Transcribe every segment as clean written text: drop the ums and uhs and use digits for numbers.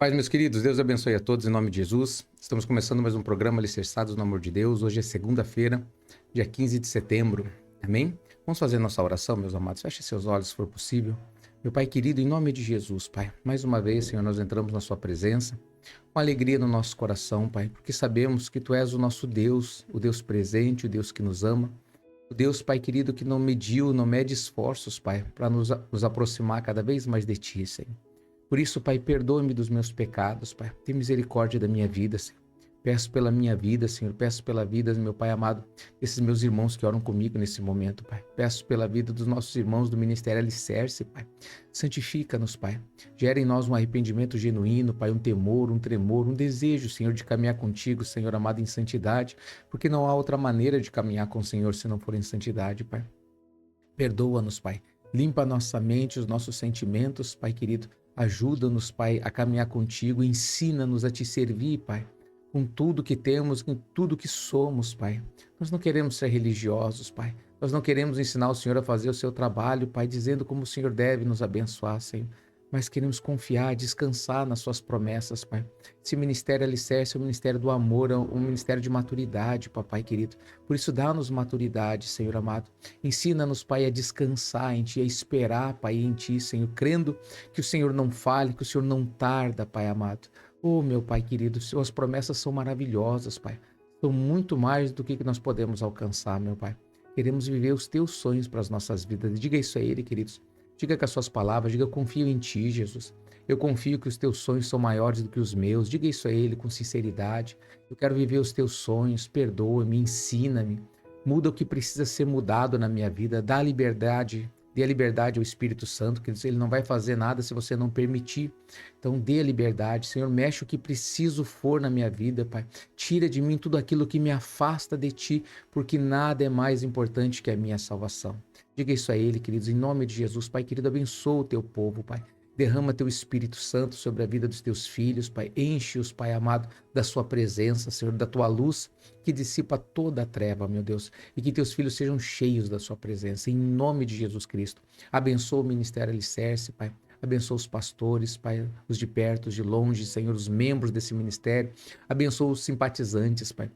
Paz, meus queridos, Deus abençoe a todos em nome de Jesus. Estamos começando mais um programa Alicerçados no Amor de Deus. Hoje é segunda-feira, dia 15 de setembro. Amém? Vamos fazer nossa oração, meus amados. Feche seus olhos, se for possível. Meu Pai querido, em nome de Jesus, Pai, mais uma vez, Senhor, nós entramos na Sua presença com alegria no nosso coração, Pai, porque sabemos que Tu és o nosso Deus, o Deus presente, o Deus que nos ama, o Deus, Pai querido, que não mediu, não mede esforços, Pai, para nos aproximar cada vez mais de Ti, Senhor. Por isso, Pai, perdoe-me dos meus pecados, Pai. Tem misericórdia da minha vida, Senhor. Peço pela minha vida, Senhor. Peço pela vida, meu Pai amado, desses meus irmãos que oram comigo nesse momento, Pai. Peço pela vida dos nossos irmãos do Ministério Alicerce, Pai. Santifica-nos, Pai. Gera em nós um arrependimento genuíno, Pai, um temor, um tremor, um desejo, Senhor, de caminhar contigo, Senhor amado, em santidade, porque não há outra maneira de caminhar com o Senhor se não for em santidade, Pai. Perdoa-nos, Pai. Limpa a nossa mente, os nossos sentimentos, Pai querido. Ajuda-nos, Pai, a caminhar contigo. Ensina-nos a te servir, Pai, com tudo que temos, com tudo que somos, Pai. Nós não queremos ser religiosos, Pai. Nós não queremos ensinar o Senhor a fazer o seu trabalho, Pai, dizendo como o Senhor deve nos abençoar, Senhor. Mas queremos confiar, descansar nas suas promessas, Pai. Esse ministério alicerce é o ministério do amor, é um ministério de maturidade, Papai querido. Por isso, dá-nos maturidade, Senhor amado. Ensina-nos, Pai, a descansar em Ti, a esperar, Pai, em Ti, Senhor, crendo que o Senhor não fale, que o Senhor não tarda, Pai amado. Oh, meu Pai querido, Suas promessas são maravilhosas, Pai. São muito mais do que nós podemos alcançar, meu Pai. Queremos viver os Teus sonhos para as nossas vidas. Diga isso a Ele, queridos. Diga com as suas palavras, diga: eu confio em Ti, Jesus. Eu confio que os Teus sonhos são maiores do que os meus. Diga isso a Ele com sinceridade. Eu quero viver os Teus sonhos. Perdoa-me, ensina-me. Muda o que precisa ser mudado na minha vida. Dá liberdade. Dê a liberdade ao Espírito Santo, que Ele não vai fazer nada se você não permitir. Então dê a liberdade. Senhor, mexe o que preciso for na minha vida, Pai. Tira de mim tudo aquilo que me afasta de Ti, porque nada é mais importante que a minha salvação. Diga isso a Ele, queridos, em nome de Jesus. Pai querido, abençoa o Teu povo, Pai. Derrama Teu Espírito Santo sobre a vida dos Teus filhos, Pai. Enche-os, Pai amado, da Sua presença, Senhor, da Tua luz, que dissipa toda a treva, meu Deus. E que Teus filhos sejam cheios da Sua presença, em nome de Jesus Cristo. Abençoa o Ministério Alicerce, Pai. Abençoa os pastores, Pai, os de perto, os de longe, Senhor, os membros desse ministério. Abençoa os simpatizantes, Pai.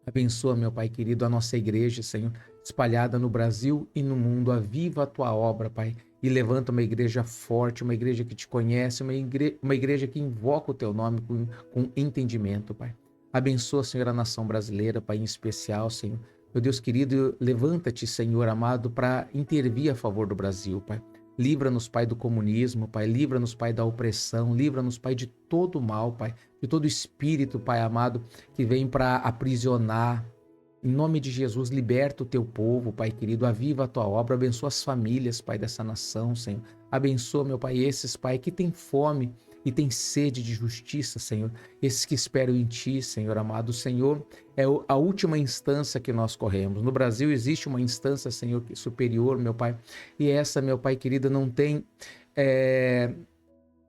Abençoa, meu Pai querido, a nossa igreja, Senhor, espalhada no Brasil e no mundo. Aviva a Tua obra, Pai, e levanta uma igreja forte, uma igreja que Te conhece, uma igreja que invoca o Teu nome com entendimento, Pai. Abençoa, Senhor, a nação brasileira, Pai, em especial, Senhor. Meu Deus querido, levanta-te, Senhor amado, para intervir a favor do Brasil, Pai. Livra-nos, Pai, do comunismo, Pai. Livra-nos, Pai, da opressão. Livra-nos, Pai, de todo o mal, Pai. De todo espírito, Pai amado, que vem para aprisionar. Em nome de Jesus, liberta o Teu povo, Pai querido. Aviva a Tua obra. Abençoa as famílias, Pai, dessa nação, Senhor. Abençoa, meu Pai, esses, Pai, que têm fome e têm sede de justiça, Senhor. Esses que esperam em Ti, Senhor amado. O Senhor é a última instância que nós corremos. No Brasil existe uma instância, Senhor, superior, meu Pai. E essa, meu Pai querido, não tem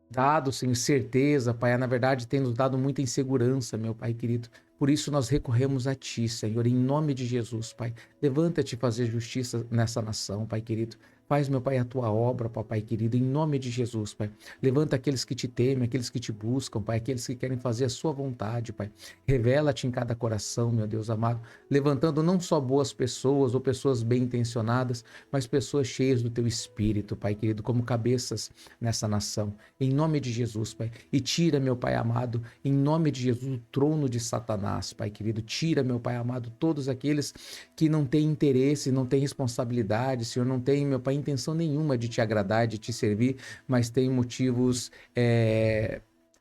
dado, Senhor, certeza, Pai. Na verdade, tem nos dado muita insegurança, meu Pai querido. Por isso nós recorremos a Ti, Senhor, em nome de Jesus, Pai. Levanta-te fazer justiça nessa nação, Pai querido. Faz, meu Pai, a Tua obra, Papai querido, em nome de Jesus, Pai. Levanta aqueles que Te temem, aqueles que Te buscam, Pai, aqueles que querem fazer a Sua vontade, Pai. Revela-te em cada coração, meu Deus amado, levantando não só boas pessoas ou pessoas bem intencionadas, mas pessoas cheias do Teu Espírito, Pai querido, como cabeças nessa nação. Em nome de Jesus, Pai. E tira, meu Pai amado, em nome de Jesus, o trono de Satanás, Pai querido. Tira, meu Pai amado, todos aqueles que não têm interesse, não têm responsabilidade, Senhor, não têm, meu Pai, intenção nenhuma de Te agradar, de Te servir, mas têm motivos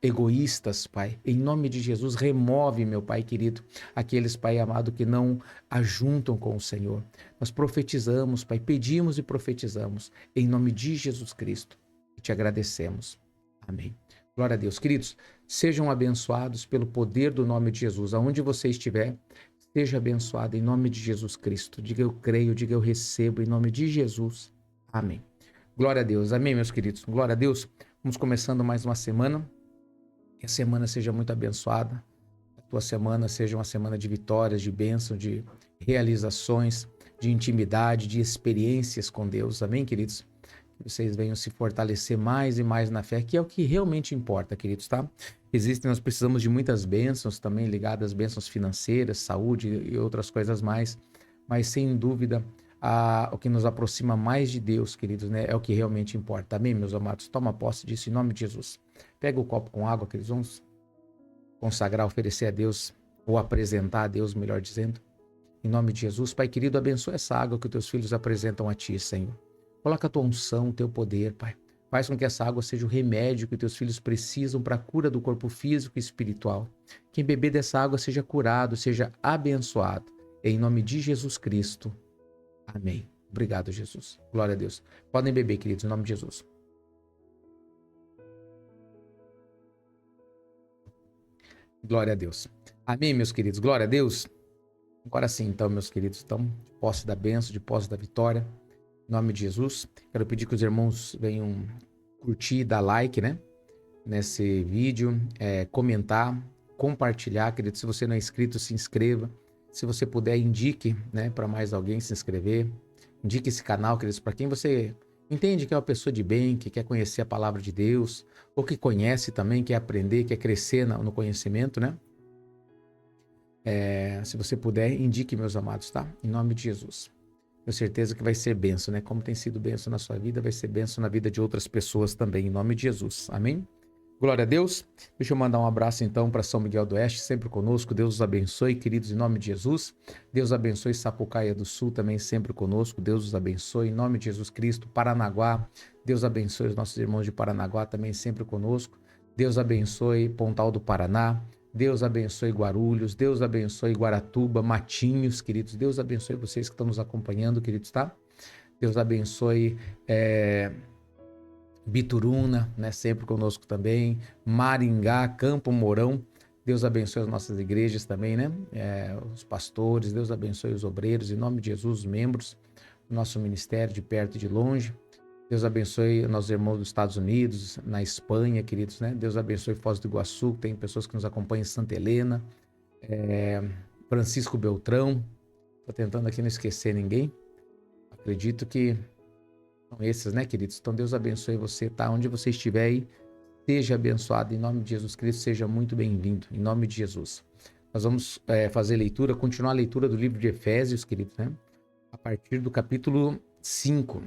egoístas, Pai. Em nome de Jesus, remove, meu Pai querido, aqueles, Pai amado, que não ajuntam com o Senhor. Nós profetizamos, Pai, pedimos e profetizamos, em nome de Jesus Cristo, e Te agradecemos. Amém. Glória a Deus. Queridos, sejam abençoados pelo poder do nome de Jesus. Aonde você estiver, seja abençoado em nome de Jesus Cristo. Diga: eu creio, diga: eu recebo em nome de Jesus. Amém. Glória a Deus. Amém, meus queridos. Glória a Deus. Vamos começando mais uma semana. Que a semana seja muito abençoada. A tua semana seja uma semana de vitórias, de bênção, de realizações, de intimidade, de experiências com Deus. Amém, queridos? que vocês venham se fortalecer mais e mais na fé, que é o que realmente importa, queridos, tá? Nós precisamos de muitas bênçãos também ligadas às bênçãos financeiras, saúde e outras coisas mais, mas sem dúvida, o que nos aproxima mais de Deus, queridos, né, é o que realmente importa. Amém, meus amados? Toma posse disso em nome de Jesus. Pega o copo com água, queridos, vamos consagrar, oferecer a Deus, ou apresentar a Deus, melhor dizendo. Em nome de Jesus, Pai querido, abençoa essa água que os teus filhos apresentam a Ti, Senhor. Coloca a Tua unção, o Teu poder, Pai. Faz com que essa água seja o remédio que os teus filhos precisam para a cura do corpo físico e espiritual. Quem beber dessa água seja curado, seja abençoado. Em nome de Jesus Cristo. Amém. Obrigado, Jesus. Glória a Deus. Podem beber, queridos, em nome de Jesus. Glória a Deus. Amém, meus queridos. Glória a Deus. Agora sim, então, meus queridos, estão de posse da bênção, de posse da vitória. Em nome de Jesus. Quero pedir que os irmãos venham curtir, dar like, né? Nesse vídeo, comentar, compartilhar, querido. Se você não é inscrito, se inscreva. Se você puder, indique, né, para mais alguém se inscrever. Indique esse canal, queridos, para quem você entende que é uma pessoa de bem, que quer conhecer a palavra de Deus, ou que conhece também, quer aprender, quer crescer no conhecimento, né? Se você puder, indique, meus amados, tá? Em nome de Jesus. Tenho certeza que vai ser bênção, né? Como tem sido bênção na sua vida, vai ser bênção na vida de outras pessoas também, em nome de Jesus. Amém? Glória a Deus. Deixa eu mandar um abraço então para São Miguel do Oeste, sempre conosco. Deus os abençoe, queridos, em nome de Jesus. Deus abençoe Sapucaia do Sul também, sempre conosco. Deus os abençoe, em nome de Jesus Cristo. Paranaguá, Deus abençoe os nossos irmãos de Paranaguá também, sempre conosco. Deus abençoe Pontal do Paraná. Deus abençoe Guarulhos, Deus abençoe Guaratuba, Matinhos, queridos. Deus abençoe vocês que estão nos acompanhando, queridos, tá? Deus abençoe Bituruna, né? Sempre conosco também. Maringá, Campo Mourão. Deus abençoe as nossas igrejas também, né? Os pastores, Deus abençoe os obreiros, em nome de Jesus, os membros do nosso ministério, de perto e de longe. Deus abençoe nossos irmãos dos Estados Unidos, na Espanha, queridos, né? Deus abençoe Foz do Iguaçu, tem pessoas que nos acompanham em Santa Helena, Francisco Beltrão. Estou tentando aqui não esquecer ninguém. Acredito que são esses, né, queridos? Então Deus abençoe você, tá? Onde você estiver aí, seja abençoado em nome de Jesus Cristo, seja muito bem-vindo, em nome de Jesus. Nós vamos fazer leitura, continuar a leitura do livro de Efésios, queridos, né? A partir do capítulo 5.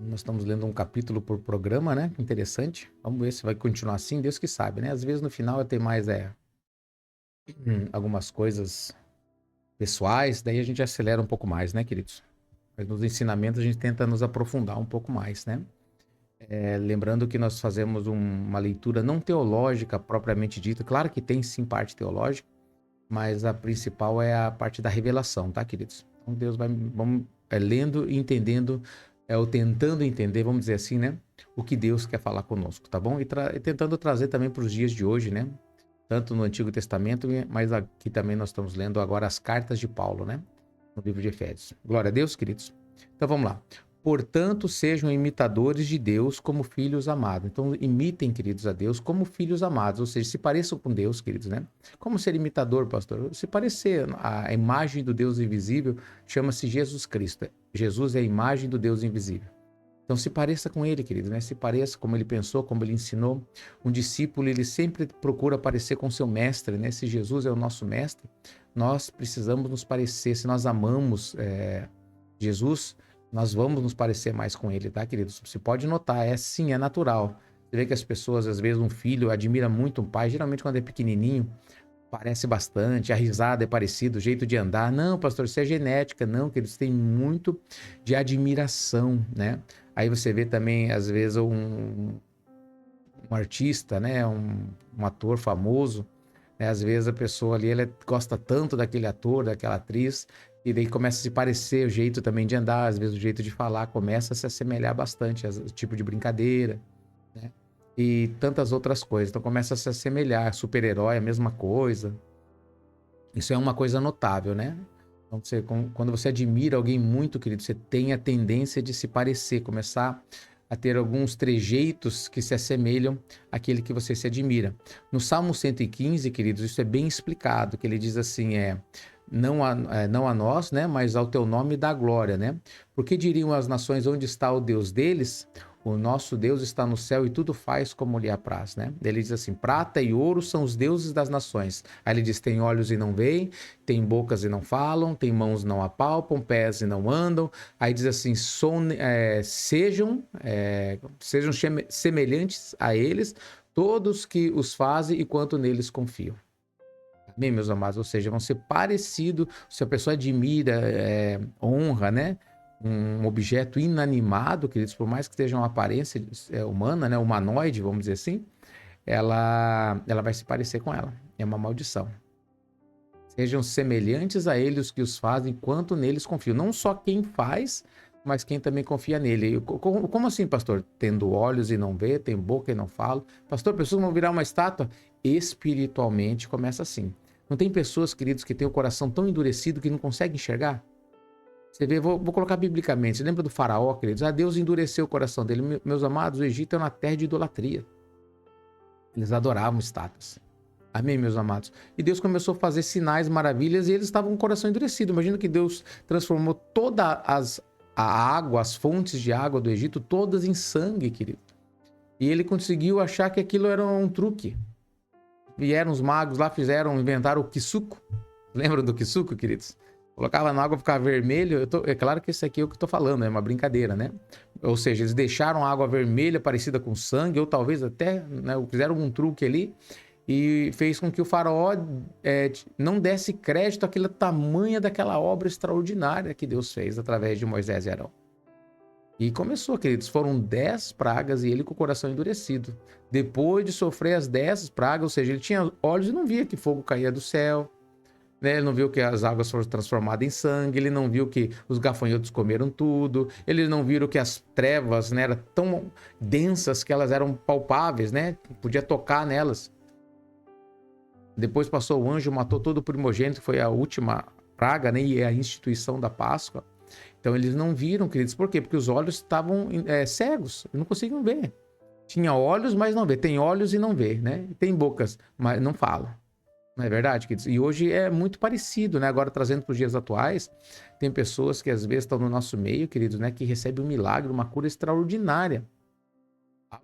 Nós estamos lendo um capítulo por programa, né? Interessante. Vamos ver se vai continuar assim, Deus que sabe, né? Às vezes no final tem mais algumas coisas pessoais, daí a gente acelera um pouco mais, né, queridos? Mas nos ensinamentos a gente tenta nos aprofundar um pouco mais, né? Lembrando que nós fazemos uma leitura não teológica propriamente dita. Claro que tem sim parte teológica, mas a principal é a parte da revelação, tá, queridos? Então Deus vamos lendo e entendendo, ou tentando entender, vamos dizer assim, né? O que Deus quer falar conosco, tá bom? E tentando trazer também para os dias de hoje, né? Tanto no Antigo Testamento, mas aqui também nós estamos lendo agora as cartas de Paulo, né? No livro de Efésios. Glória a Deus, queridos. Então vamos lá. Portanto, sejam imitadores de Deus como filhos amados. Então, imitem, queridos, a Deus como filhos amados. Ou seja, se pareçam com Deus, queridos, né? Como ser imitador, pastor? Se parecer, a imagem do Deus invisível chama-se Jesus Cristo. Jesus é a imagem do Deus invisível. Então, se pareça com ele, querido, né? Se pareça como ele pensou, como ele ensinou. Um discípulo, ele sempre procura parecer com seu mestre, né? Se Jesus é o nosso mestre, nós precisamos nos parecer. Se nós amamos Jesus, nós vamos nos parecer mais com ele, tá, queridos? Você pode notar, sim, é natural. Você vê que as pessoas, às vezes, um filho admira muito um pai, geralmente quando é pequenininho, parece bastante, a risada é parecida, o jeito de andar. Não, pastor, isso é genética. Não, queridos, tem muito de admiração, né? Aí você vê também, às vezes, um artista, né? Um ator famoso, né? Às vezes a pessoa ali, ela gosta tanto daquele ator, daquela atriz, e daí começa a se parecer o jeito também de andar, às vezes o jeito de falar começa a se assemelhar bastante, o tipo de brincadeira, né? E tantas outras coisas. Então começa a se assemelhar. Super-herói, a mesma coisa. Isso é uma coisa notável, né? Então, quando você admira alguém muito, querido, você tem a tendência de se parecer, começar a ter alguns trejeitos que se assemelham àquele que você se admira. No Salmo 115, queridos, isso é bem explicado, que ele diz assim, não a nós, né, mas ao teu nome dá glória, né? Porque diriam as nações, onde está o Deus deles? O nosso Deus está no céu e tudo faz como lhe apraz, né? Ele diz assim, prata e ouro são os deuses das nações. Aí ele diz, tem olhos e não veem, tem bocas e não falam, tem mãos e não apalpam, pés e não andam. Aí diz assim, sejam semelhantes a eles, todos que os fazem e quanto neles confiam. Bem, meus amados, ou seja, vão ser parecidos, se a pessoa admira, honra, né? Um objeto inanimado, queridos, por mais que esteja uma aparência humana, né? Humanoide, vamos dizer assim, ela vai se parecer com ela. É uma maldição. Sejam semelhantes a ele os que os fazem, quanto neles confiam. Não só quem faz, mas quem também confia nele. Como assim, pastor? Tendo olhos e não vê, tem boca e não fala. Pastor, pessoas vão virar uma estátua? Espiritualmente começa assim. Não tem pessoas, queridos, que têm o coração tão endurecido que não conseguem enxergar? Você vê, vou colocar biblicamente. Você lembra do faraó, queridos? Deus endureceu o coração dele. Meus amados, o Egito é uma terra de idolatria. Eles adoravam estátuas. Amém, meus amados? E Deus começou a fazer sinais, maravilhas, e eles estavam com o coração endurecido. Imagina que Deus transformou toda a água, as fontes de água do Egito, todas em sangue, querido. E ele conseguiu achar que aquilo era um truque. Vieram os magos lá, inventaram o kisuko. Lembram do kisuko, queridos? Colocava na água, ficava vermelho. É claro que esse aqui é o que eu tô falando, é uma brincadeira, né? Ou seja, eles deixaram a água vermelha parecida com sangue, ou talvez até, né, fizeram um truque ali, e fez com que o faraó não desse crédito àquela tamanha daquela obra extraordinária que Deus fez através de Moisés e Arão. E começou, queridos, foram 10 pragas e ele com o coração endurecido. Depois de sofrer as 10 pragas, ou seja, ele tinha olhos e não via que fogo caía do céu, né? Ele não viu que as águas foram transformadas em sangue, ele não viu que os gafanhotos comeram tudo, ele não viu que as trevas, né, eram tão densas que elas eram palpáveis, né? Podia tocar nelas. Depois passou o anjo, matou todo o primogênito, que foi a última praga, né? E a instituição da Páscoa. Então eles não viram, queridos. Por quê? Porque os olhos estavam cegos, não conseguiam ver. Tinha olhos, mas não vê. Tem olhos e não vê, né? Tem bocas, mas não fala. Não é verdade, queridos? E hoje é muito parecido, né? Agora, trazendo para os dias atuais, tem pessoas que às vezes estão no nosso meio, queridos, né? Que recebem um milagre, uma cura extraordinária.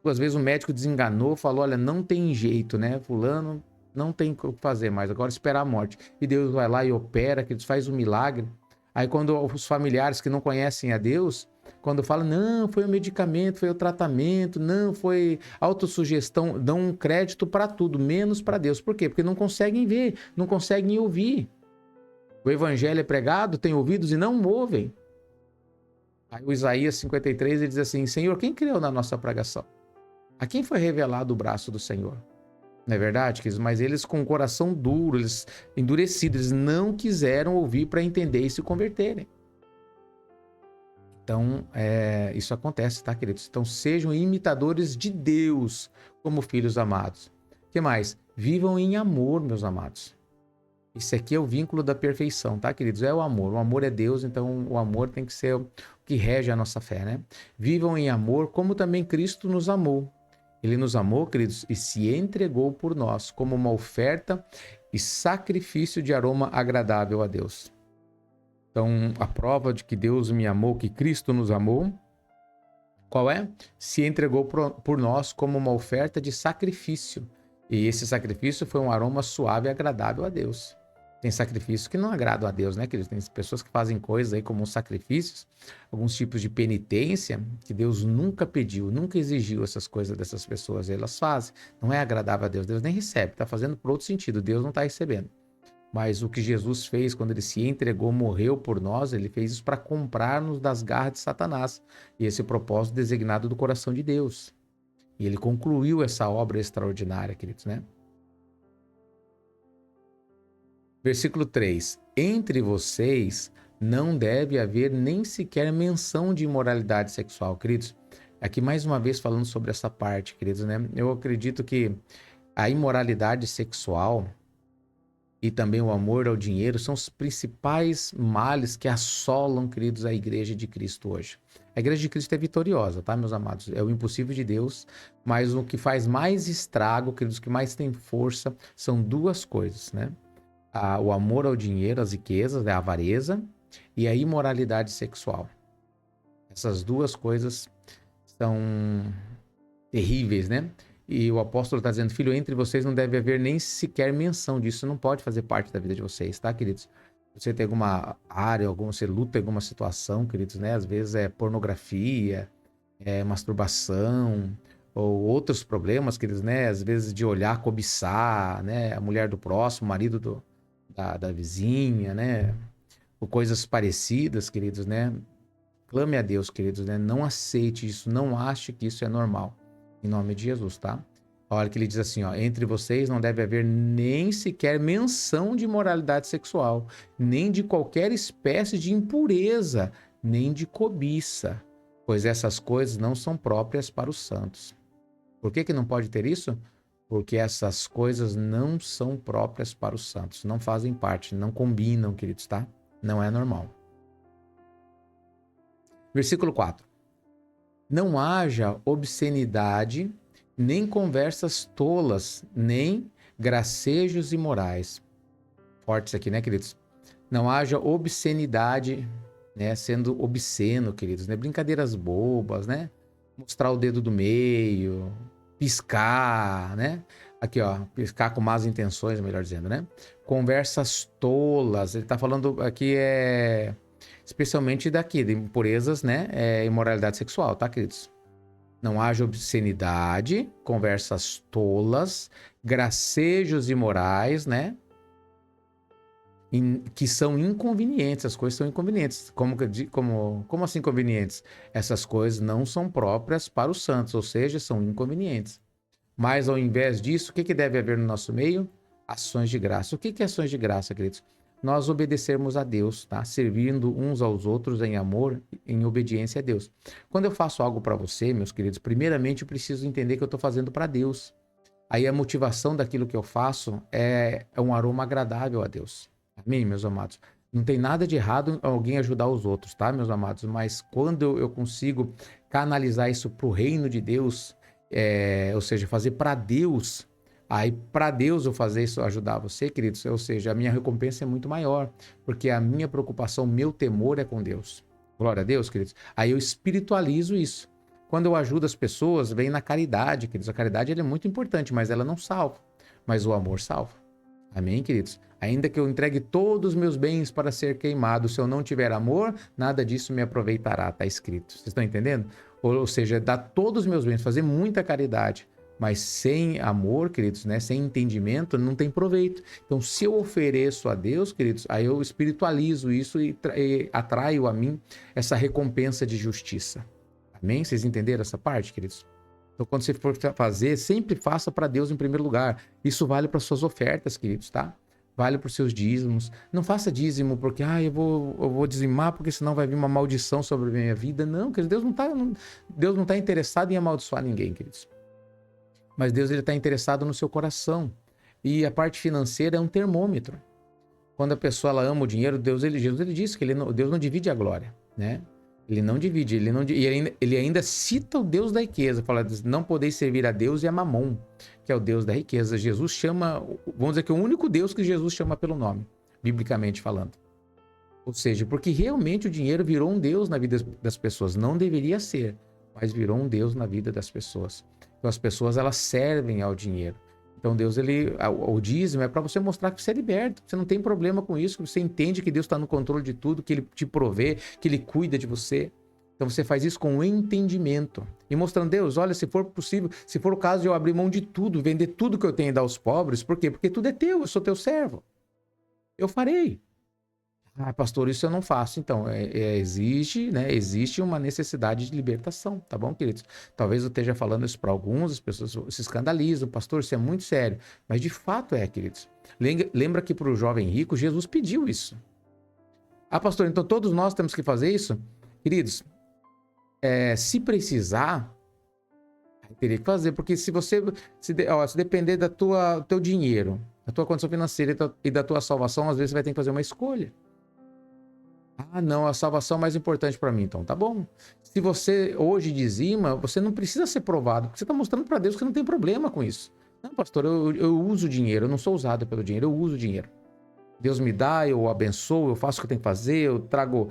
Às vezes o médico desenganou, falou, olha, não tem jeito, né? Fulano não tem o que fazer mais, agora esperar a morte. E Deus vai lá e opera, queridos, faz um milagre. Aí quando os familiares que não conhecem a Deus, quando falam, não, foi o medicamento, foi o tratamento, não, foi autossugestão, dão um crédito para tudo, menos para Deus. Por quê? Porque não conseguem ver, não conseguem ouvir. O evangelho é pregado, tem ouvidos e não ouvem. Aí o Isaías 53, ele diz assim, Senhor, quem criou na nossa pregação? A quem foi revelado o braço do Senhor? Não é verdade, queridos? Mas eles com o coração duro, eles endurecidos, eles não quiseram ouvir para entender e se converterem. Então, isso acontece, tá, queridos? Então, sejam imitadores de Deus como filhos amados. O que mais? Vivam em amor, meus amados. Isso aqui é o vínculo da perfeição, tá, queridos? É o amor. O amor é Deus, então o amor tem que ser o que rege a nossa fé, né? Vivam em amor como também Cristo nos amou. Ele nos amou, queridos, e se entregou por nós como uma oferta e sacrifício de aroma agradável a Deus. Então, a prova de que Deus me amou, que Cristo nos amou, qual é? Se entregou por nós como uma oferta de sacrifício. E esse sacrifício foi um aroma suave e agradável a Deus. Tem sacrifícios que não agradam a Deus, né, queridos? Tem pessoas que fazem coisas aí como sacrifícios, alguns tipos de penitência que Deus nunca pediu, nunca exigiu essas coisas dessas pessoas. Elas fazem. Não é agradável a Deus. Deus nem recebe. Está fazendo por outro sentido. Deus não está recebendo. Mas o que Jesus fez quando ele se entregou, morreu por nós, ele fez isso para comprar-nos das garras de Satanás. E esse propósito designado do coração de Deus. E ele concluiu essa obra extraordinária, queridos, né? Versículo 3. Entre vocês não deve haver nem sequer menção de imoralidade sexual, queridos. Aqui mais uma vez falando sobre essa parte, queridos, né? Eu acredito que a imoralidade sexual e também o amor ao dinheiro são os principais males que assolam, queridos, a igreja de Cristo hoje. A igreja de Cristo é vitoriosa, tá, meus amados? É o impossível de Deus, mas o que faz mais estrago, queridos, o que mais tem força, são duas coisas, né? o amor ao dinheiro, às riquezas, a avareza e a imoralidade sexual. Essas duas coisas são terríveis, né? E o apóstolo está dizendo, filho, entre vocês não deve haver nem sequer menção disso, não pode fazer parte da vida de vocês, tá, queridos? Você tem alguma área, você luta em alguma situação, queridos, né? Às vezes é pornografia, é masturbação, ou outros problemas, queridos, né? Às vezes de olhar, cobiçar, né? A mulher do próximo, o marido da vizinha, né? Ou coisas parecidas, queridos, né? Clame a Deus, queridos, né? Não aceite isso, não ache que isso é normal. Em nome de Jesus, tá? Olha que ele diz assim, ó, entre vocês não deve haver nem sequer menção de imoralidade sexual, nem de qualquer espécie de impureza, nem de cobiça, pois essas coisas não são próprias para os santos. Por que não pode ter isso? Porque essas coisas não são próprias para os santos, não fazem parte, não combinam, queridos, tá? Não é normal. Versículo 4. Não haja obscenidade, nem conversas tolas, nem gracejos imorais. Fortes aqui, né, queridos? Não haja obscenidade, né, sendo obsceno, queridos, né? Brincadeiras bobas, né? Mostrar o dedo do meio, piscar, né? Aqui, ó, piscar com más intenções, melhor dizendo, né? Conversas tolas. Ele tá falando aqui especialmente daqui, de impurezas, né? Imoralidade sexual, tá, queridos? Não haja obscenidade, conversas tolas, gracejos imorais, né? Que são inconvenientes, as coisas são inconvenientes. Como assim inconvenientes? Essas coisas não são próprias para os santos, ou seja, são inconvenientes. Mas ao invés disso, o que deve haver no nosso meio? Ações de graça. O que é ações de graça, queridos? Nós obedecermos a Deus, tá? Servindo uns aos outros em amor, em obediência a Deus. Quando eu faço algo para você, meus queridos, primeiramente eu preciso entender que eu estou fazendo para Deus. Aí a motivação daquilo que eu faço é um aroma agradável a Deus. Amém, meus amados? Não tem nada de errado alguém ajudar os outros, tá, meus amados? Mas quando eu consigo canalizar isso para o reino de Deus, ou seja, fazer para Deus, aí para Deus eu fazer isso, ajudar você, queridos, ou seja, a minha recompensa é muito maior, porque a minha preocupação, meu temor é com Deus. Glória a Deus, queridos. Aí eu espiritualizo isso. Quando eu ajudo as pessoas, vem na caridade, queridos. A caridade ela é muito importante, mas ela não salva. Mas o amor salva. Amém, queridos? Ainda que eu entregue todos os meus bens para ser queimado, se eu não tiver amor, nada disso me aproveitará, está escrito. Vocês estão entendendo? Ou seja, dar todos os meus bens, fazer muita caridade, mas sem amor, queridos, né? Sem entendimento, não tem proveito. Então, se eu ofereço a Deus, queridos, aí eu espiritualizo isso e atraio a mim essa recompensa de justiça. Amém? Vocês entenderam essa parte, queridos? Então, quando você for fazer, sempre faça para Deus em primeiro lugar. Isso vale para suas ofertas, queridos, tá? Vale para os seus dízimos. Não faça dízimo porque, eu vou dizimar porque senão vai vir uma maldição sobre a minha vida. Não, queridos, Deus não tá interessado em amaldiçoar ninguém, queridos. Mas Deus está interessado no seu coração. E a parte financeira é um termômetro. Quando a pessoa ela ama o dinheiro, Jesus ele disse que Deus não divide a glória, né? Ele não divide, ele ainda cita o Deus da riqueza, fala, não podeis servir a Deus e a Mamon, que é o Deus da riqueza. Jesus chama, vamos dizer que é o único Deus que Jesus chama pelo nome, biblicamente falando. Ou seja, porque realmente o dinheiro virou um Deus na vida das pessoas. Não deveria ser, mas virou um Deus na vida das pessoas. Então as pessoas elas servem ao dinheiro. Então Deus, o dízimo é para você mostrar que você é liberto, que você não tem problema com isso, que você entende que Deus está no controle de tudo, que Ele te provê, que Ele cuida de você. Então você faz isso com entendimento e mostrando, Deus, olha, se for possível, se for o caso de eu abrir mão de tudo, vender tudo que eu tenho e dar aos pobres, por quê? Porque tudo é teu, eu sou teu servo. Eu farei. Pastor, isso eu não faço. Então, existe uma necessidade de libertação, tá bom, queridos? Talvez eu esteja falando isso para alguns, as pessoas se escandalizam, pastor, isso é muito sério. Mas de fato queridos. Lembra que para o jovem rico, Jesus pediu isso. Pastor, então todos nós temos que fazer isso? Queridos, se precisar, teria que fazer, porque se depender do teu dinheiro, da tua condição financeira e da tua salvação, às vezes você vai ter que fazer uma escolha. Não, a salvação é mais importante para mim. Então, tá bom. Se você hoje dizima, você não precisa ser provado, porque você está mostrando para Deus que não tem problema com isso. Não, pastor, eu uso dinheiro, eu não sou usado pelo dinheiro, eu uso dinheiro. Deus me dá, eu abençoo, eu faço o que eu tenho que fazer, eu trago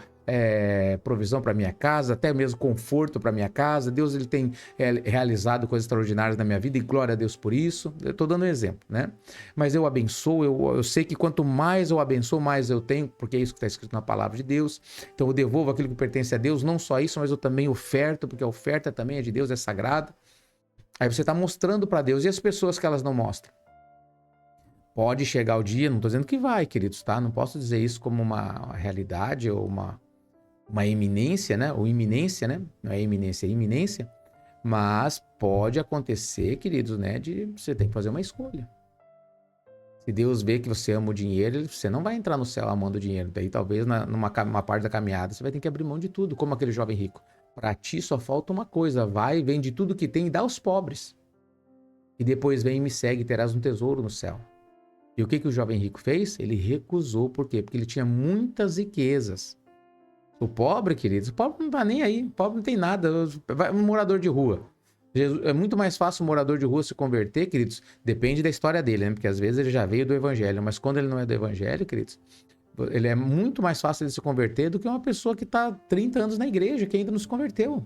provisão para minha casa, até mesmo conforto para minha casa. Deus ele tem realizado coisas extraordinárias na minha vida e glória a Deus por isso. Eu estou dando um exemplo, né? Mas eu abençoo, eu sei que quanto mais eu abençoo, mais eu tenho, porque é isso que está escrito na palavra de Deus. Então eu devolvo aquilo que pertence a Deus, não só isso, mas eu também oferto, porque a oferta também é de Deus, é sagrada. Aí você está mostrando para Deus. E as pessoas que elas não mostram? Pode chegar o dia, não estou dizendo que vai, queridos, tá? Não posso dizer isso como uma realidade ou uma eminência, né? Ou iminência, né? Não é iminência, é iminência. Mas pode acontecer, queridos, né? De você ter que fazer uma escolha. Se Deus vê que você ama o dinheiro, você não vai entrar no céu amando o dinheiro. Daí talvez numa parte da caminhada você vai ter que abrir mão de tudo, como aquele jovem rico. Para ti só falta uma coisa: vai, vende tudo que tem e dá aos pobres. E depois vem e me segue e terás um tesouro no céu. E o que o jovem rico fez? Ele recusou. Por quê? Porque ele tinha muitas riquezas. O pobre, queridos, o pobre não tá nem aí. O pobre não tem nada. Um morador de rua. É muito mais fácil um morador de rua se converter, queridos. Depende da história dele, né? Porque às vezes ele já veio do evangelho. Mas quando ele não é do evangelho, queridos, ele é muito mais fácil de se converter do que uma pessoa que está 30 anos na igreja, que ainda não se converteu.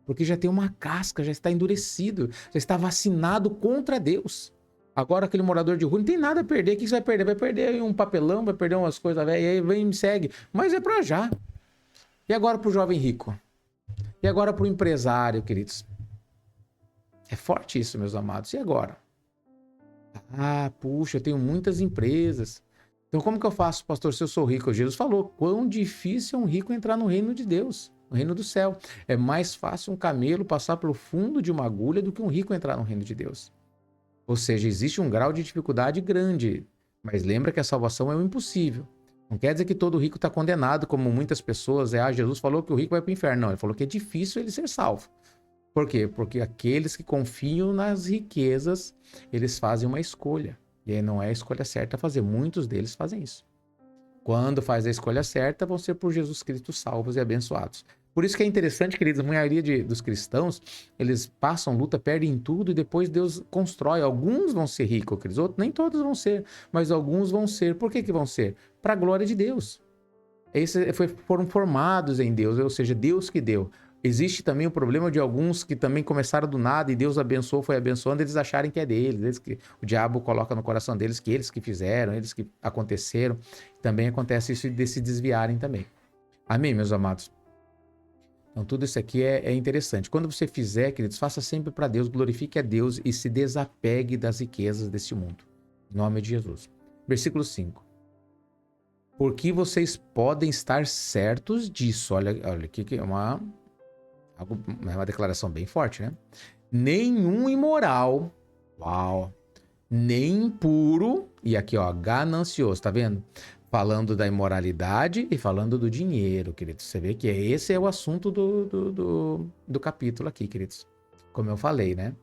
Porque já tem uma casca, já está endurecido, já está vacinado contra Deus. Agora aquele morador de rua não tem nada a perder. O que você vai perder? Vai perder um papelão, vai perder umas coisas velhas, e aí vem e me segue. Mas é pra já. E agora pro jovem rico? E agora pro empresário, queridos? É forte isso, meus amados. E agora? Ah, puxa, eu tenho muitas empresas. Então como que eu faço, pastor, se eu sou rico? Jesus falou, quão difícil é um rico entrar no reino de Deus, no reino do céu. É mais fácil um camelo passar pelo fundo de uma agulha do que um rico entrar no reino de Deus. Ou seja, existe um grau de dificuldade grande, mas lembra que a salvação é o impossível. Não quer dizer que todo rico está condenado, como muitas pessoas. Jesus falou que o rico vai para o inferno. Não, ele falou que é difícil ele ser salvo. Por quê? Porque aqueles que confiam nas riquezas, eles fazem uma escolha. E aí não é a escolha certa a fazer. Muitos deles fazem isso. Quando faz a escolha certa, vão ser por Jesus Cristo salvos e abençoados. Por isso que é interessante, queridos, a maioria dos cristãos, eles passam luta, perdem tudo e depois Deus constrói. Alguns vão ser ricos, queridos, outros, nem todos vão ser, mas alguns vão ser. Por que vão ser? Para a glória de Deus. Foram formados em Deus, ou seja, Deus que deu. Existe também o problema de alguns que também começaram do nada e Deus abençoou, foi abençoando, eles acharem que é deles, que o diabo coloca no coração deles que eles que fizeram, eles que aconteceram. Também acontece isso de se desviarem também. Amém, meus amados? Então tudo isso aqui é interessante. Quando você fizer, queridos, faça sempre para Deus, glorifique a Deus e se desapegue das riquezas deste mundo. Em nome de Jesus. Versículo 5. Porque vocês podem estar certos disso. Olha aqui que é uma declaração bem forte, né? Nenhum imoral, nem impuro, e aqui ó, ganancioso, tá vendo? Falando da imoralidade e falando do dinheiro, queridos. Você vê que esse é o assunto do capítulo aqui, queridos. Como eu falei, né?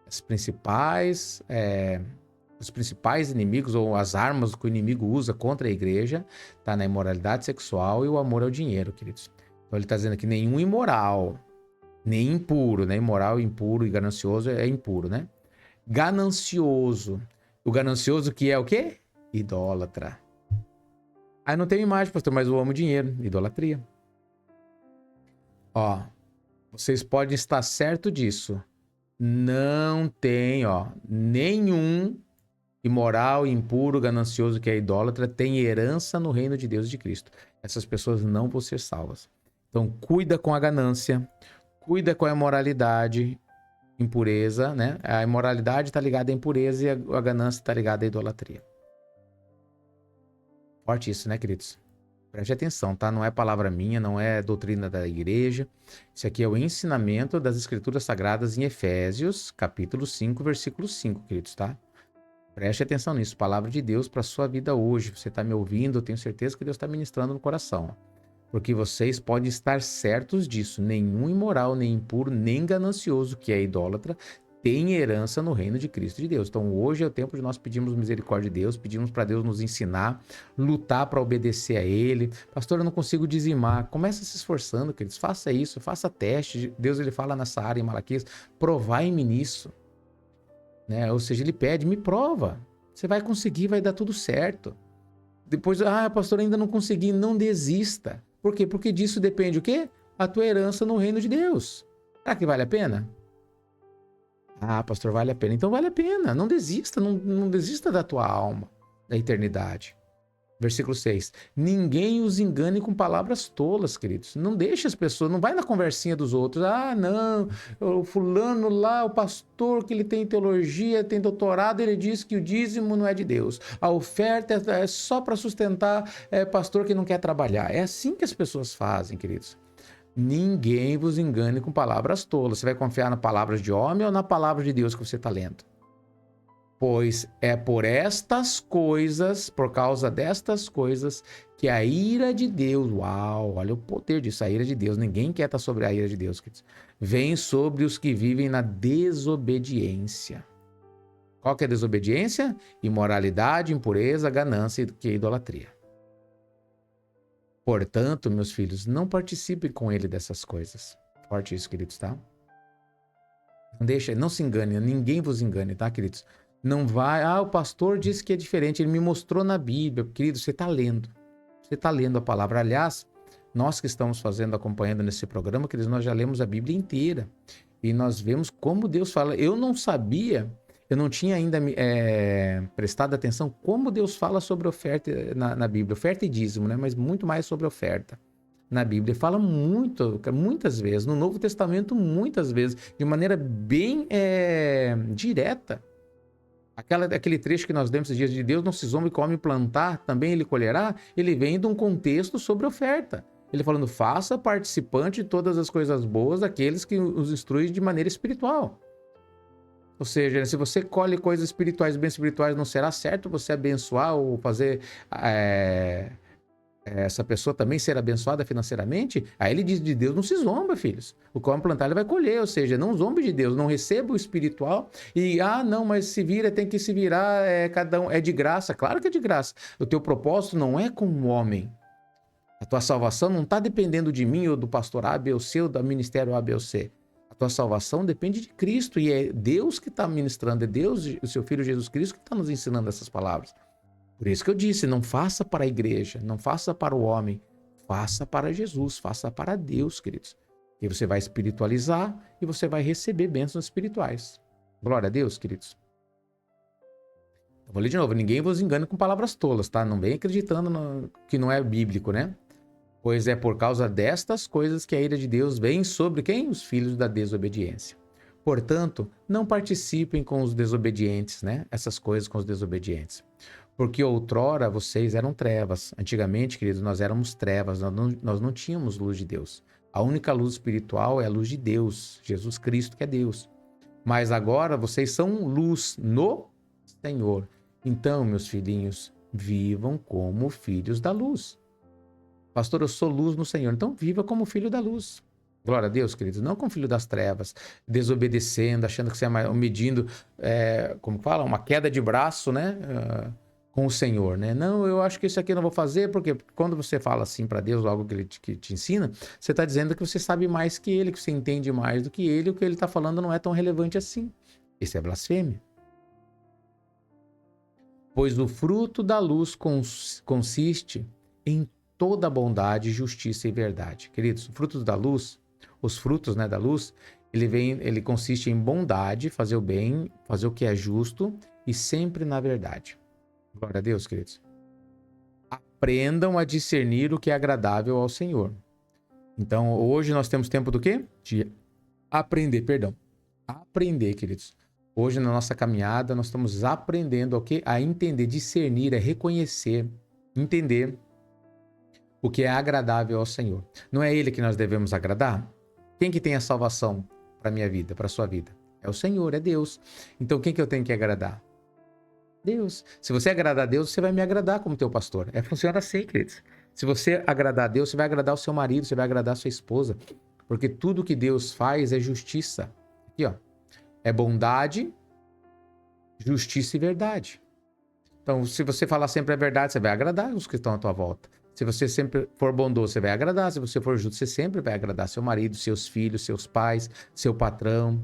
Os principais inimigos ou as armas que o inimigo usa contra a igreja tá na imoralidade sexual e o amor ao dinheiro, queridos. Então ele tá dizendo aqui nenhum imoral, nem impuro, né? Imoral, impuro e ganancioso é impuro, né? Ganancioso. O ganancioso que é o quê? Idólatra. Aí não tem imagem, pastor, mas eu amo dinheiro. Idolatria. Ó, vocês podem estar certo disso. Não tem, ó, nenhum imoral, impuro, ganancioso que é idólatra tem herança no reino de Deus e de Cristo. Essas pessoas não vão ser salvas. Então, cuida com a ganância, cuida com a imoralidade, impureza, né? A imoralidade está ligada à impureza e a ganância está ligada à idolatria. Forte isso, né, queridos? Preste atenção, tá? Não é palavra minha, não é doutrina da igreja. Isso aqui é o ensinamento das Escrituras Sagradas em Efésios, capítulo 5, versículo 5, queridos, tá? Preste atenção nisso, palavra de Deus para a sua vida hoje. Você está me ouvindo, eu tenho certeza que Deus está ministrando no coração. Porque vocês podem estar certos disso. Nenhum imoral, nem impuro, nem ganancioso, que é idólatra, tem herança no reino de Cristo de Deus. Então hoje é o tempo de nós pedirmos misericórdia de Deus, pedimos para Deus nos ensinar, lutar para obedecer a Ele. Pastor, eu não consigo dizimar. Comece se esforçando, queridos. Faça isso, faça teste. Deus ele fala nessa área em Malaquias, provai-me nisso. Né? Ou seja, ele pede, me prova. Você vai conseguir, vai dar tudo certo. Depois, pastor, ainda não consegui. Não desista. Por quê? Porque disso depende o quê? A tua herança no reino de Deus. Será que vale a pena? Pastor, vale a pena. Então vale a pena. Não desista, não desista da tua alma, da eternidade. Versículo 6. Ninguém os engane com palavras tolas, queridos. Não deixe as pessoas, não vai na conversinha dos outros. Não, o fulano lá, o pastor que ele tem teologia, tem doutorado, ele diz que o dízimo não é de Deus. A oferta é só para sustentar pastor que não quer trabalhar. É assim que as pessoas fazem, queridos. Ninguém vos engane com palavras tolas. Você vai confiar na palavra de homem ou na palavra de Deus que você está lendo? Pois é por estas coisas, por causa destas coisas, que a ira de Deus, olha o poder disso, a ira de Deus, ninguém quer estar sobre a ira de Deus, queridos, vem sobre os que vivem na desobediência. Qual que é a desobediência? Imoralidade, impureza, ganância e idolatria. Portanto, meus filhos, não participem com ele dessas coisas. Forte isso, queridos, tá? Não se engane, ninguém vos engane, tá, queridos? Não vai, o pastor disse que é diferente, ele me mostrou na Bíblia. Querido, você está lendo. Você está lendo a palavra. Aliás, nós que estamos acompanhando nesse programa, queridos, nós já lemos a Bíblia inteira. E nós vemos como Deus fala. Eu não sabia, eu não tinha ainda prestado atenção como Deus fala sobre oferta na Bíblia. Oferta e dízimo, né? Mas muito mais sobre oferta na Bíblia. Ele fala muitas vezes, no Novo Testamento, muitas vezes, de maneira bem direta. Aquele trecho que nós lemos esses dias de Deus não se zombe come plantar, também ele colherá, ele vem de um contexto sobre oferta. Ele falando, faça participante de todas as coisas boas daqueles que os instruem de maneira espiritual. Ou seja, se você colhe coisas espirituais, bem espirituais, não será certo você abençoar ou fazer essa pessoa também ser abençoada financeiramente? Aí ele diz, de Deus não se zomba, filhos. O que homem plantar, ele vai colher. Ou seja, não zombe de Deus, não receba o espiritual. E, não, mas se vira, tem que se virar, cada um, é de graça. Claro que é de graça. O teu propósito não é com o homem. A tua salvação não está dependendo de mim ou do pastor A, B ou C, ou do ministério A, B ou C. A tua salvação depende de Cristo. E é Deus que está ministrando, é Deus, o seu Filho Jesus Cristo, que está nos ensinando essas palavras. Por isso que eu disse, não faça para a igreja, não faça para o homem, faça para Jesus, faça para Deus, queridos. E você vai espiritualizar e você vai receber bênçãos espirituais. Glória a Deus, queridos. Eu vou ler de novo, ninguém vos engane com palavras tolas, tá? Não vem acreditando que não é bíblico, né? Pois é por causa destas coisas que a ira de Deus vem sobre quem? Os filhos da desobediência. Portanto, não participem com os desobedientes, né? Essas coisas com os desobedientes. Porque outrora vocês eram trevas. Antigamente, queridos, nós éramos trevas, nós não tínhamos luz de Deus. A única luz espiritual é a luz de Deus, Jesus Cristo, que é Deus. Mas agora vocês são luz no Senhor. Então, meus filhinhos, vivam como filhos da luz. Pastor, eu sou luz no Senhor. Então, viva como filho da luz. Glória a Deus, queridos. Não como filho das trevas, desobedecendo, achando que você é medindo, como fala, uma queda de braço, né? Com o Senhor, né? Não, eu acho que isso aqui eu não vou fazer, porque quando você fala assim para Deus, algo que ele te ensina, você está dizendo que você sabe mais que ele, que você entende mais do que ele, o que ele está falando não é tão relevante assim. Isso é blasfêmia. Pois o fruto da luz consiste em toda bondade, justiça e verdade. Queridos, o fruto da luz, os frutos, né, da luz, ele consiste em bondade, fazer o bem, fazer o que é justo e sempre na verdade. Glória a Deus, queridos. Aprendam a discernir o que é agradável ao Senhor. Então, hoje nós temos tempo do quê? De aprender, Aprender, queridos. Hoje, na nossa caminhada, nós estamos aprendendo o quê? A entender, discernir, a reconhecer, entender o que é agradável ao Senhor. Não é Ele que nós devemos agradar? Quem que tem a salvação para a minha vida, para a sua vida? É o Senhor, é Deus. Então, quem que eu tenho que agradar? Deus. Se você agradar a Deus, você vai me agradar como teu pastor. Funciona assim, queridos. Se você agradar a Deus, você vai agradar o seu marido, você vai agradar a sua esposa. Porque tudo que Deus faz é justiça. Aqui, ó. É bondade, justiça e verdade. Então, se você falar sempre a verdade, você vai agradar os que estão à tua volta. Se você sempre for bondoso, você vai agradar. Se você for justo, você sempre vai agradar seu marido, seus filhos, seus pais, seu patrão.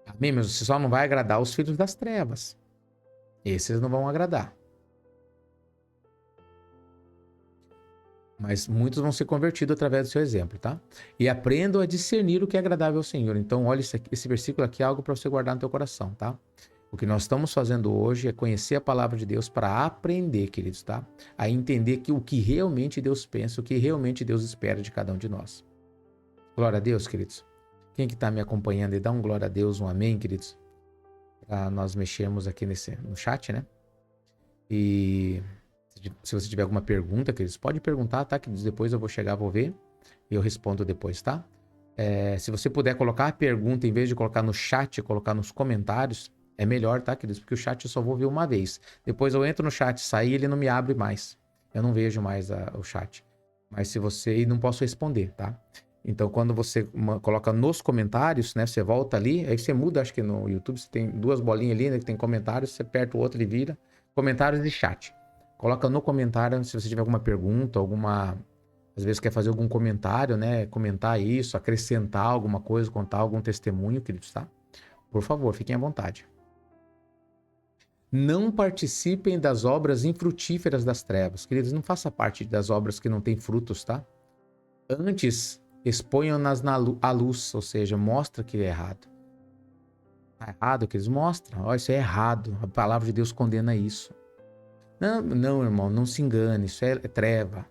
Amém? Mas você só não vai agradar os filhos das trevas. Esses não vão agradar. Mas muitos vão ser convertidos através do seu exemplo, tá? E aprendam a discernir o que é agradável ao Senhor. Então, olha esse versículo aqui, é algo para você guardar no teu coração, tá? O que nós estamos fazendo hoje é conhecer a palavra de Deus para aprender, queridos, tá? A entender o que realmente Deus pensa, o que realmente Deus espera de cada um de nós. Glória a Deus, queridos. Quem que está me acompanhando e dá um glória a Deus, um amém, queridos? Para nós mexermos aqui no chat, né? E se você tiver alguma pergunta, queridos, pode perguntar, tá? Que depois eu vou chegar, vou ver e eu respondo depois, tá? Se você puder colocar a pergunta, em vez de colocar no chat, colocar nos comentários, é melhor, tá, queridos? Porque o chat eu só vou ver uma vez. Depois eu entro no chat, sair, ele não me abre mais. Eu não vejo mais o chat. Mas se você... E não posso responder, tá? Então, quando você coloca nos comentários, né? Você volta ali, aí você muda, acho que no YouTube você tem duas bolinhas ali, né? Que tem comentários, você aperta o outro e vira. Comentários e chat. Coloca no comentário se você tiver alguma pergunta, às vezes quer fazer algum comentário, né? Comentar isso, acrescentar alguma coisa, contar algum testemunho, queridos, tá? Por favor, fiquem à vontade. Não participem das obras infrutíferas das trevas. Queridos, não faça parte das obras que não têm frutos, tá? Antes, exponham-nas à luz, ou seja, mostra que é errado. Tá errado, queridos? Mostra. Ó, isso é errado. A palavra de Deus condena isso. Não, irmão, não se engane. Isso é treva.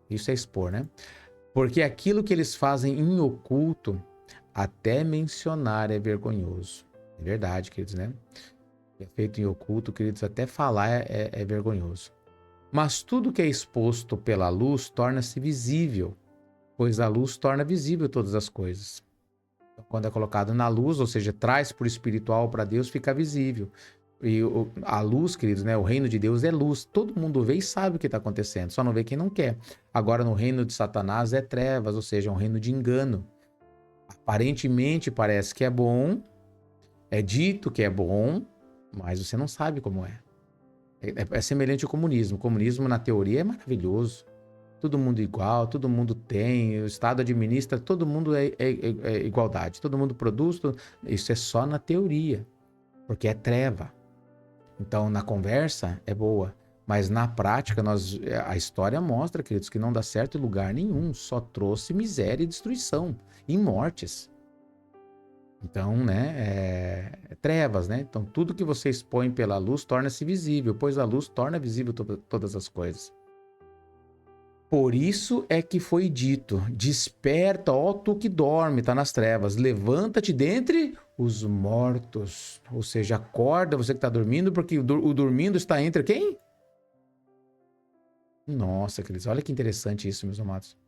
Isso é expor, né? Porque aquilo que eles fazem em oculto, até mencionar é vergonhoso. É verdade, queridos, né? É feito em oculto, queridos, até falar é vergonhoso. Mas tudo que é exposto pela luz torna-se visível, pois a luz torna visível todas as coisas. Então, quando é colocado na luz, ou seja, traz por espiritual para Deus, fica visível. E a luz, queridos, né? O reino de Deus é luz. Todo mundo vê e sabe o que está acontecendo, só não vê quem não quer. Agora, no reino de Satanás é trevas, ou seja, um reino de engano. Aparentemente parece que é bom, é dito que é bom, mas você não sabe como é. É semelhante ao comunismo. O comunismo, na teoria, é maravilhoso. Todo mundo igual, todo mundo tem, o Estado administra, todo mundo é igualdade, todo mundo produz. Isso é só na teoria, porque é treva. Então, na conversa é boa, mas na prática, a história mostra, queridos, que não dá certo em lugar nenhum, só trouxe miséria e destruição, e mortes. Então, né, trevas, né? Então, tudo que você expõe pela luz torna-se visível, pois a luz torna visível todas as coisas. Por isso é que foi dito, desperta, ó tu que dorme, tá nas trevas, levanta-te dentre os mortos. Ou seja, acorda você que está dormindo, porque o dormindo está entre quem? Nossa, queridos, olha que interessante isso, meus amados.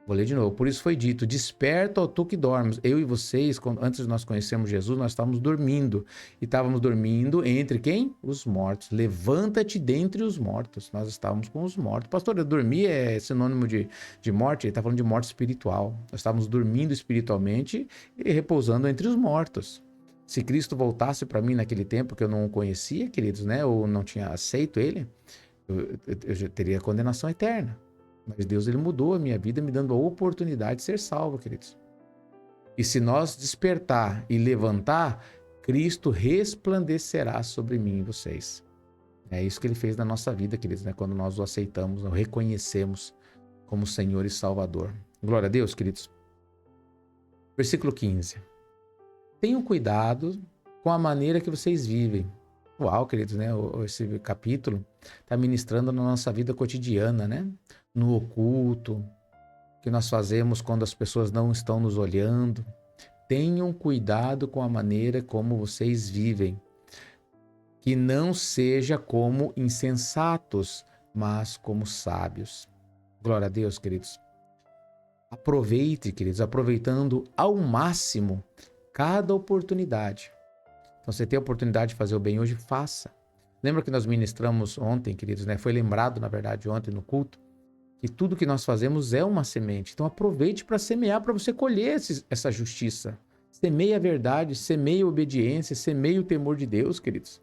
Vou ler de novo. Por isso foi dito, desperta, ó tu que dormes. Eu e vocês, antes de nós conhecermos Jesus, nós estávamos dormindo. E estávamos dormindo entre quem? Os mortos. Levanta-te dentre os mortos. Nós estávamos com os mortos. Pastor, eu dormir é sinônimo de morte? Ele está falando de morte espiritual. Nós estávamos dormindo espiritualmente e repousando entre os mortos. Se Cristo voltasse para mim naquele tempo que eu não o conhecia, queridos, né? Ou não tinha aceito ele, eu já teria condenação eterna. Mas Deus, ele mudou a minha vida, me dando a oportunidade de ser salvo, queridos. E se nós despertar e levantar, Cristo resplandecerá sobre mim e vocês. É isso que ele fez na nossa vida, queridos, né? Quando nós o aceitamos, o reconhecemos como Senhor e Salvador. Glória a Deus, queridos. Versículo 15. Tenham cuidado com a maneira que vocês vivem. Uau, queridos, né? Esse capítulo está ministrando na nossa vida cotidiana, né? No oculto, que nós fazemos quando as pessoas não estão nos olhando. Tenham cuidado com a maneira como vocês vivem. Que não seja como insensatos, mas como sábios. Glória a Deus, queridos. Aproveite, queridos, aproveitando ao máximo cada oportunidade. Então, você tem a oportunidade de fazer o bem hoje, faça. Lembra que nós ministramos ontem, queridos, né? Foi lembrado, na verdade, ontem no culto, que tudo que nós fazemos é uma semente. Então, aproveite para semear, para você colher essa justiça. Semeie a verdade, semeie a obediência, semeie o temor de Deus, queridos.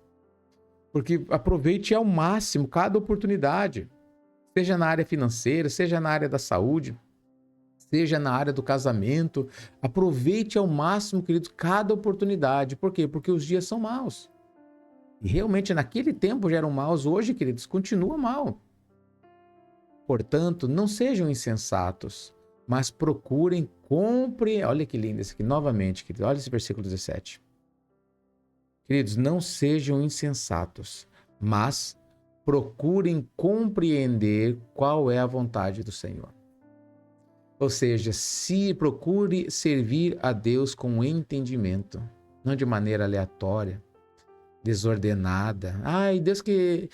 Porque aproveite ao máximo cada oportunidade. Seja na área financeira, seja na área da saúde, seja na área do casamento, aproveite ao máximo, queridos, cada oportunidade. Por quê? Porque os dias são maus. E realmente naquele tempo já eram maus, hoje, queridos, continua mal. Portanto, não sejam insensatos, mas procurem compreender. Olha que lindo esse aqui, novamente, queridos. Olha esse versículo 17. Queridos, não sejam insensatos, mas procurem compreender qual é a vontade do Senhor. Ou seja, se procure servir a Deus com entendimento, não de maneira aleatória, desordenada. Ai, Deus, que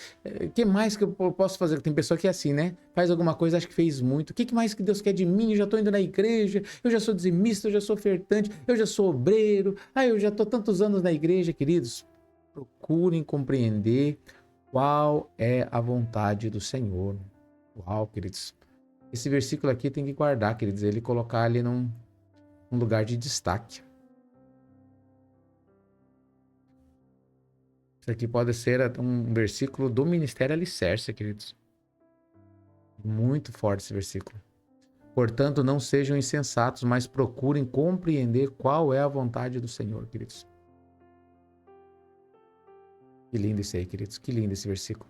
mais que eu posso fazer? Tem pessoa que é assim, né? Faz alguma coisa, acha que fez muito. O que mais que Deus quer de mim? Eu já estou indo na igreja, eu já sou dizimista, eu já sou ofertante, eu já sou obreiro. Ai, eu já estou tantos anos na igreja, queridos. Procurem compreender qual é a vontade do Senhor. Uau, queridos. Esse versículo aqui tem que guardar, queridos. Ele colocar ali num lugar de destaque. Isso aqui pode ser um versículo do Ministério Alicerce, queridos. Muito forte esse versículo. Portanto, não sejam insensatos, mas procurem compreender qual é a vontade do Senhor, queridos. Que lindo isso aí, queridos. Que lindo esse versículo.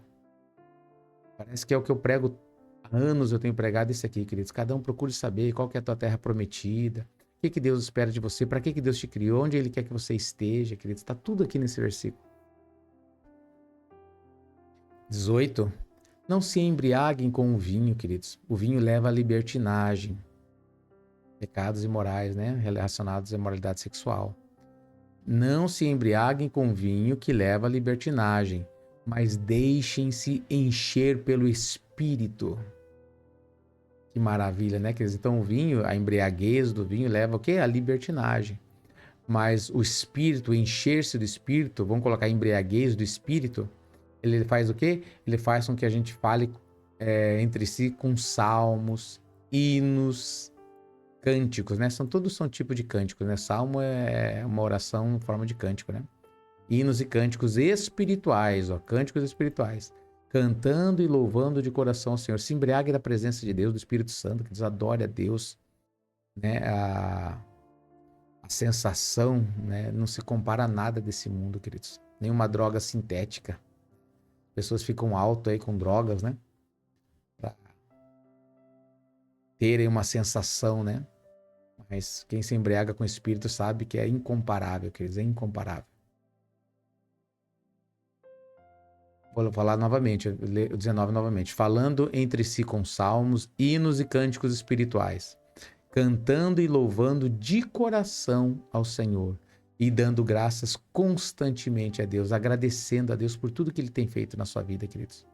Parece que é o que eu prego há anos, eu tenho pregado isso aqui, queridos. Cada um procure saber qual que é a tua terra prometida, o que Deus espera de você, para que Deus te criou, onde Ele quer que você esteja, queridos. Está tudo aqui nesse versículo. 18. Não se embriaguem com o vinho, queridos. O vinho leva à libertinagem. Pecados imorais, né? Relacionados à imoralidade sexual. Não se embriaguem com vinho que leva à libertinagem, mas deixem-se encher pelo Espírito. Que maravilha, né? Queridos? Então o vinho, a embriaguez do vinho leva o quê? A libertinagem. Mas o Espírito, encher-se do Espírito, vamos colocar embriaguez do Espírito, ele faz o quê? Ele faz com que a gente fale entre si com salmos, hinos, cânticos, né? Todos são tipo de cânticos, né? Salmo é uma oração em forma de cântico, né? Hinos e cânticos espirituais, ó, cânticos espirituais. Cantando e louvando de coração ao Senhor. Se embriague da presença de Deus, do Espírito Santo, que nos adore a Deus, né? A sensação, né? Não se compara a nada desse mundo, queridos. Nenhuma droga sintética. Pessoas ficam alto aí com drogas, né? Pra terem uma sensação, né? Mas quem se embriaga com o Espírito sabe que é incomparável, queridos, é incomparável. Vou falar novamente, o 19 novamente. Falando entre si com salmos, hinos e cânticos espirituais, cantando e louvando de coração ao Senhor e dando graças constantemente a Deus, agradecendo a Deus por tudo que Ele tem feito na sua vida, queridos.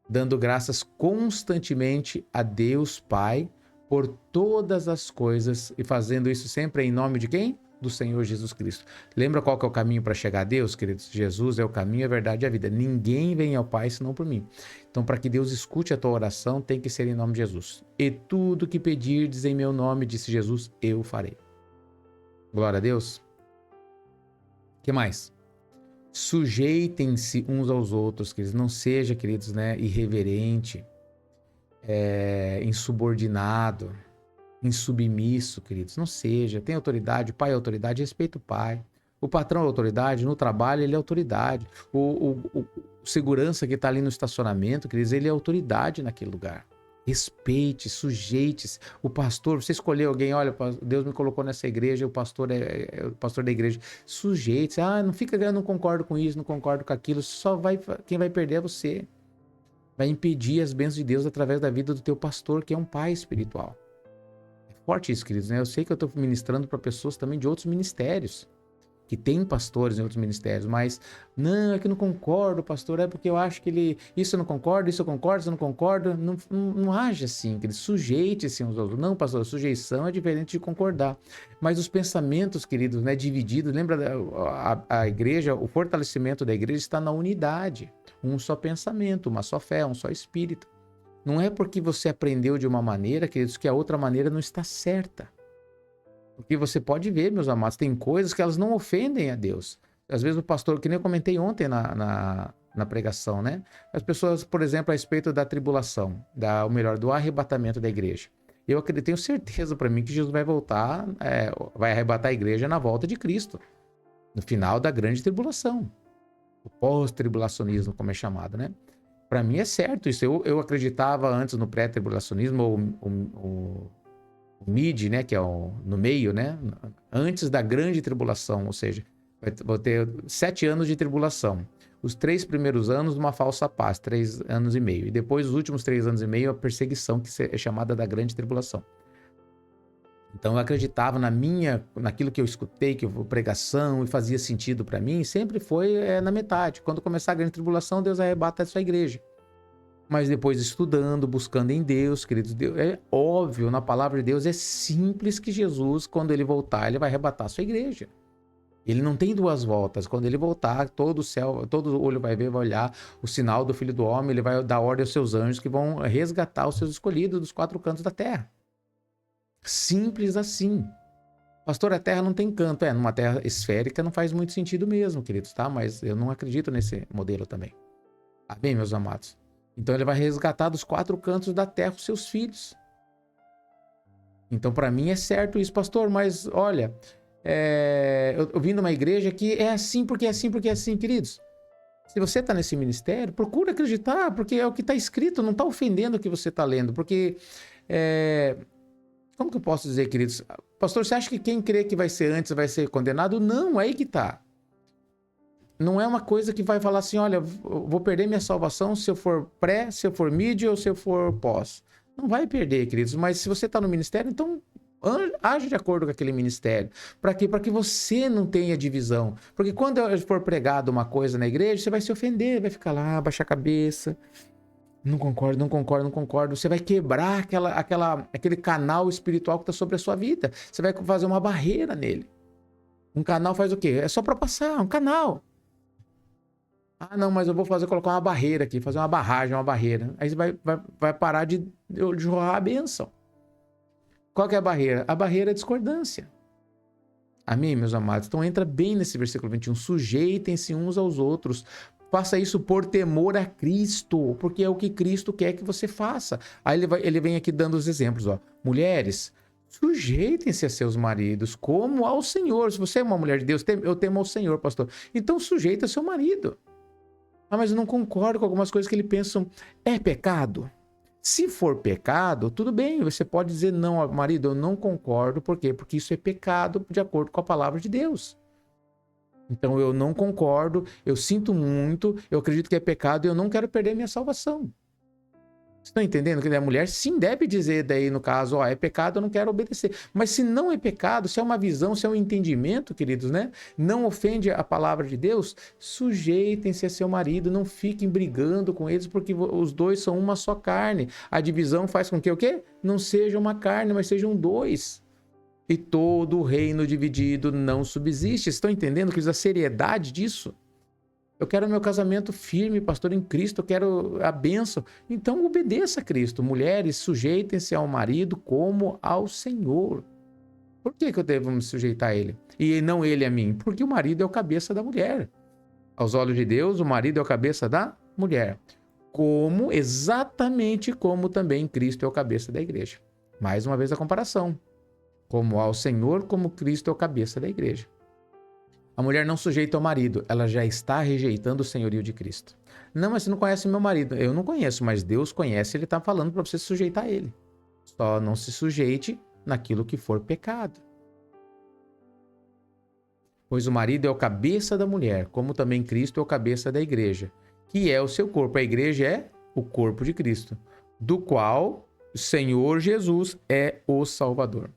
Dando graças constantemente a Deus Pai por todas as coisas e fazendo isso sempre em nome de quem? Do Senhor Jesus Cristo. Lembra qual que é o caminho para chegar a Deus, queridos? Jesus é o caminho, a verdade e a vida. Ninguém vem ao Pai senão por mim. Então, para que Deus escute a tua oração, tem que ser em nome de Jesus. E tudo que pedirdes em meu nome, disse Jesus, eu farei. Glória a Deus. O que mais? Sujeitem-se uns aos outros, queridos. Não seja, queridos, né, irreverente, insubordinado, insubmisso, queridos. Não seja. Tem autoridade, o pai é autoridade, respeita o pai. O patrão é autoridade, no trabalho ele é autoridade. O segurança que está ali no estacionamento, queridos, ele é autoridade naquele lugar. Respeite, sujeite-se. O pastor, você escolheu alguém, olha, Deus me colocou nessa igreja, o pastor é o pastor da igreja. Sujeite-se. Não fica, eu não concordo com isso, não concordo com aquilo. Quem vai perder é você. Vai impedir as bênçãos de Deus através da vida do teu pastor, que é um pai espiritual. É forte isso, queridos, né? Eu sei que eu estou ministrando para pessoas também de outros ministérios, que tem pastores em outros ministérios, mas não, é que eu não concordo, pastor, é porque eu acho que ele, isso eu não concordo, isso eu concordo, isso eu não concordo, não age assim, que ele sujeite-se uns aos outros. Não, pastor, a sujeição é diferente de concordar, mas os pensamentos, queridos, né, divididos, lembra, a igreja, o fortalecimento da igreja está na unidade, um só pensamento, uma só fé, um só espírito. Não é porque você aprendeu de uma maneira, queridos, que a outra maneira não está certa. Porque você pode ver, meus amados, tem coisas que elas não ofendem a Deus. Às vezes o pastor, que nem eu comentei ontem na pregação, né? As pessoas, por exemplo, a respeito da tribulação, do arrebatamento da igreja. Eu tenho certeza para mim que Jesus vai voltar, vai arrebatar a igreja na volta de Cristo, no final da grande tribulação. O pós-tribulacionismo, como é chamado, né? Para mim é certo isso. Eu acreditava antes no pré-tribulacionismo, o mid, né, que é no meio, né, antes da grande tribulação, ou seja, vou ter 7 anos de tribulação. Os 3 primeiros anos, uma falsa paz, 3 anos e meio. E depois, os últimos 3 anos e meio, a perseguição, que é chamada da grande tribulação. Então eu acreditava naquilo que eu escutei, que pregação, e fazia sentido para mim, sempre foi na metade. Quando começar a grande tribulação, Deus arrebata a sua igreja. Mas depois estudando, buscando em Deus, queridos, Deus, é óbvio, na palavra de Deus é simples que Jesus, quando ele voltar, ele vai arrebatar a sua igreja. Ele não tem duas voltas. Quando ele voltar, todo o céu, todo olho vai ver, vai olhar o sinal do Filho do Homem, ele vai dar ordem aos seus anjos que vão resgatar os seus escolhidos dos 4 cantos da terra. Simples assim. Pastor, a Terra não tem canto. Numa Terra esférica não faz muito sentido mesmo, queridos, tá? Mas eu não acredito nesse modelo também. Amém, meus amados? Então ele vai resgatar dos 4 cantos da Terra os seus filhos. Então para mim é certo isso, pastor, mas olha, eu vim numa igreja que é assim, porque é assim, porque é assim, queridos. Se você está nesse ministério, procura acreditar, porque é o que está escrito, não está ofendendo o que você está lendo, porque... Como que eu posso dizer, queridos? Pastor, você acha que quem crê que vai ser antes vai ser condenado? Não, aí que tá. Não é uma coisa que vai falar assim, olha, vou perder minha salvação se eu for pré, se eu for mid ou se eu for pós. Não vai perder, queridos, mas se você está no ministério, então age de acordo com aquele ministério. Para quê? Para que você não tenha divisão. Porque quando for pregado uma coisa na igreja, você vai se ofender, vai ficar lá, baixar a cabeça... Não concordo, não concordo, não concordo. Você vai quebrar aquele canal espiritual que está sobre a sua vida. Você vai fazer uma barreira nele. Um canal faz o quê? É só para passar, um canal. Ah, não, mas eu vou colocar uma barreira aqui, fazer uma barragem, uma barreira. Aí você vai parar de jorrar a bênção. Qual que é a barreira? A barreira é a discordância. Amém, meus amados? Então entra bem nesse versículo 21. Sujeitem-se uns aos outros. Faça isso por temor a Cristo, porque é o que Cristo quer que você faça. Aí ele vem aqui dando os exemplos, ó. Mulheres, sujeitem-se a seus maridos como ao Senhor. Se você é uma mulher de Deus, eu temo ao Senhor, pastor. Então sujeita seu marido. Ah, mas eu não concordo com algumas coisas que ele pensa. É pecado? Se for pecado, tudo bem, você pode dizer não, marido, eu não concordo. Por quê? Porque isso é pecado de acordo com a palavra de Deus. Então eu não concordo, eu sinto muito, eu acredito que é pecado e eu não quero perder minha salvação. Vocês estão entendendo? Que a mulher sim deve dizer daí no caso, ó, é pecado, eu não quero obedecer. Mas se não é pecado, se é uma visão, se é um entendimento, queridos, né? Não ofende a palavra de Deus, sujeitem-se a seu marido, não fiquem brigando com eles, porque os dois são uma só carne. A divisão faz com que o quê? Não seja uma carne, mas sejam dois. E todo o reino dividido não subsiste. Estão entendendo, queridos, a seriedade disso? Eu quero meu casamento firme, pastor, em Cristo, eu quero a bênção. Então obedeça a Cristo. Mulheres, sujeitem-se ao marido como ao Senhor. Por que eu devo me sujeitar a ele? E não ele a mim? Porque o marido é o cabeça da mulher. Aos olhos de Deus, o marido é o cabeça da mulher. Exatamente como também Cristo é o cabeça da igreja. Mais uma vez a comparação. Como ao Senhor, como Cristo é o cabeça da igreja. A mulher não sujeita ao marido, ela já está rejeitando o senhorio de Cristo. Não, mas você não conhece meu marido. Eu não conheço, mas Deus conhece, ele está falando para você se sujeitar a ele. Só não se sujeite naquilo que for pecado. Pois o marido é o cabeça da mulher, como também Cristo é o cabeça da igreja, que é o seu corpo. A igreja é o corpo de Cristo, do qual o Senhor Jesus é o Salvador.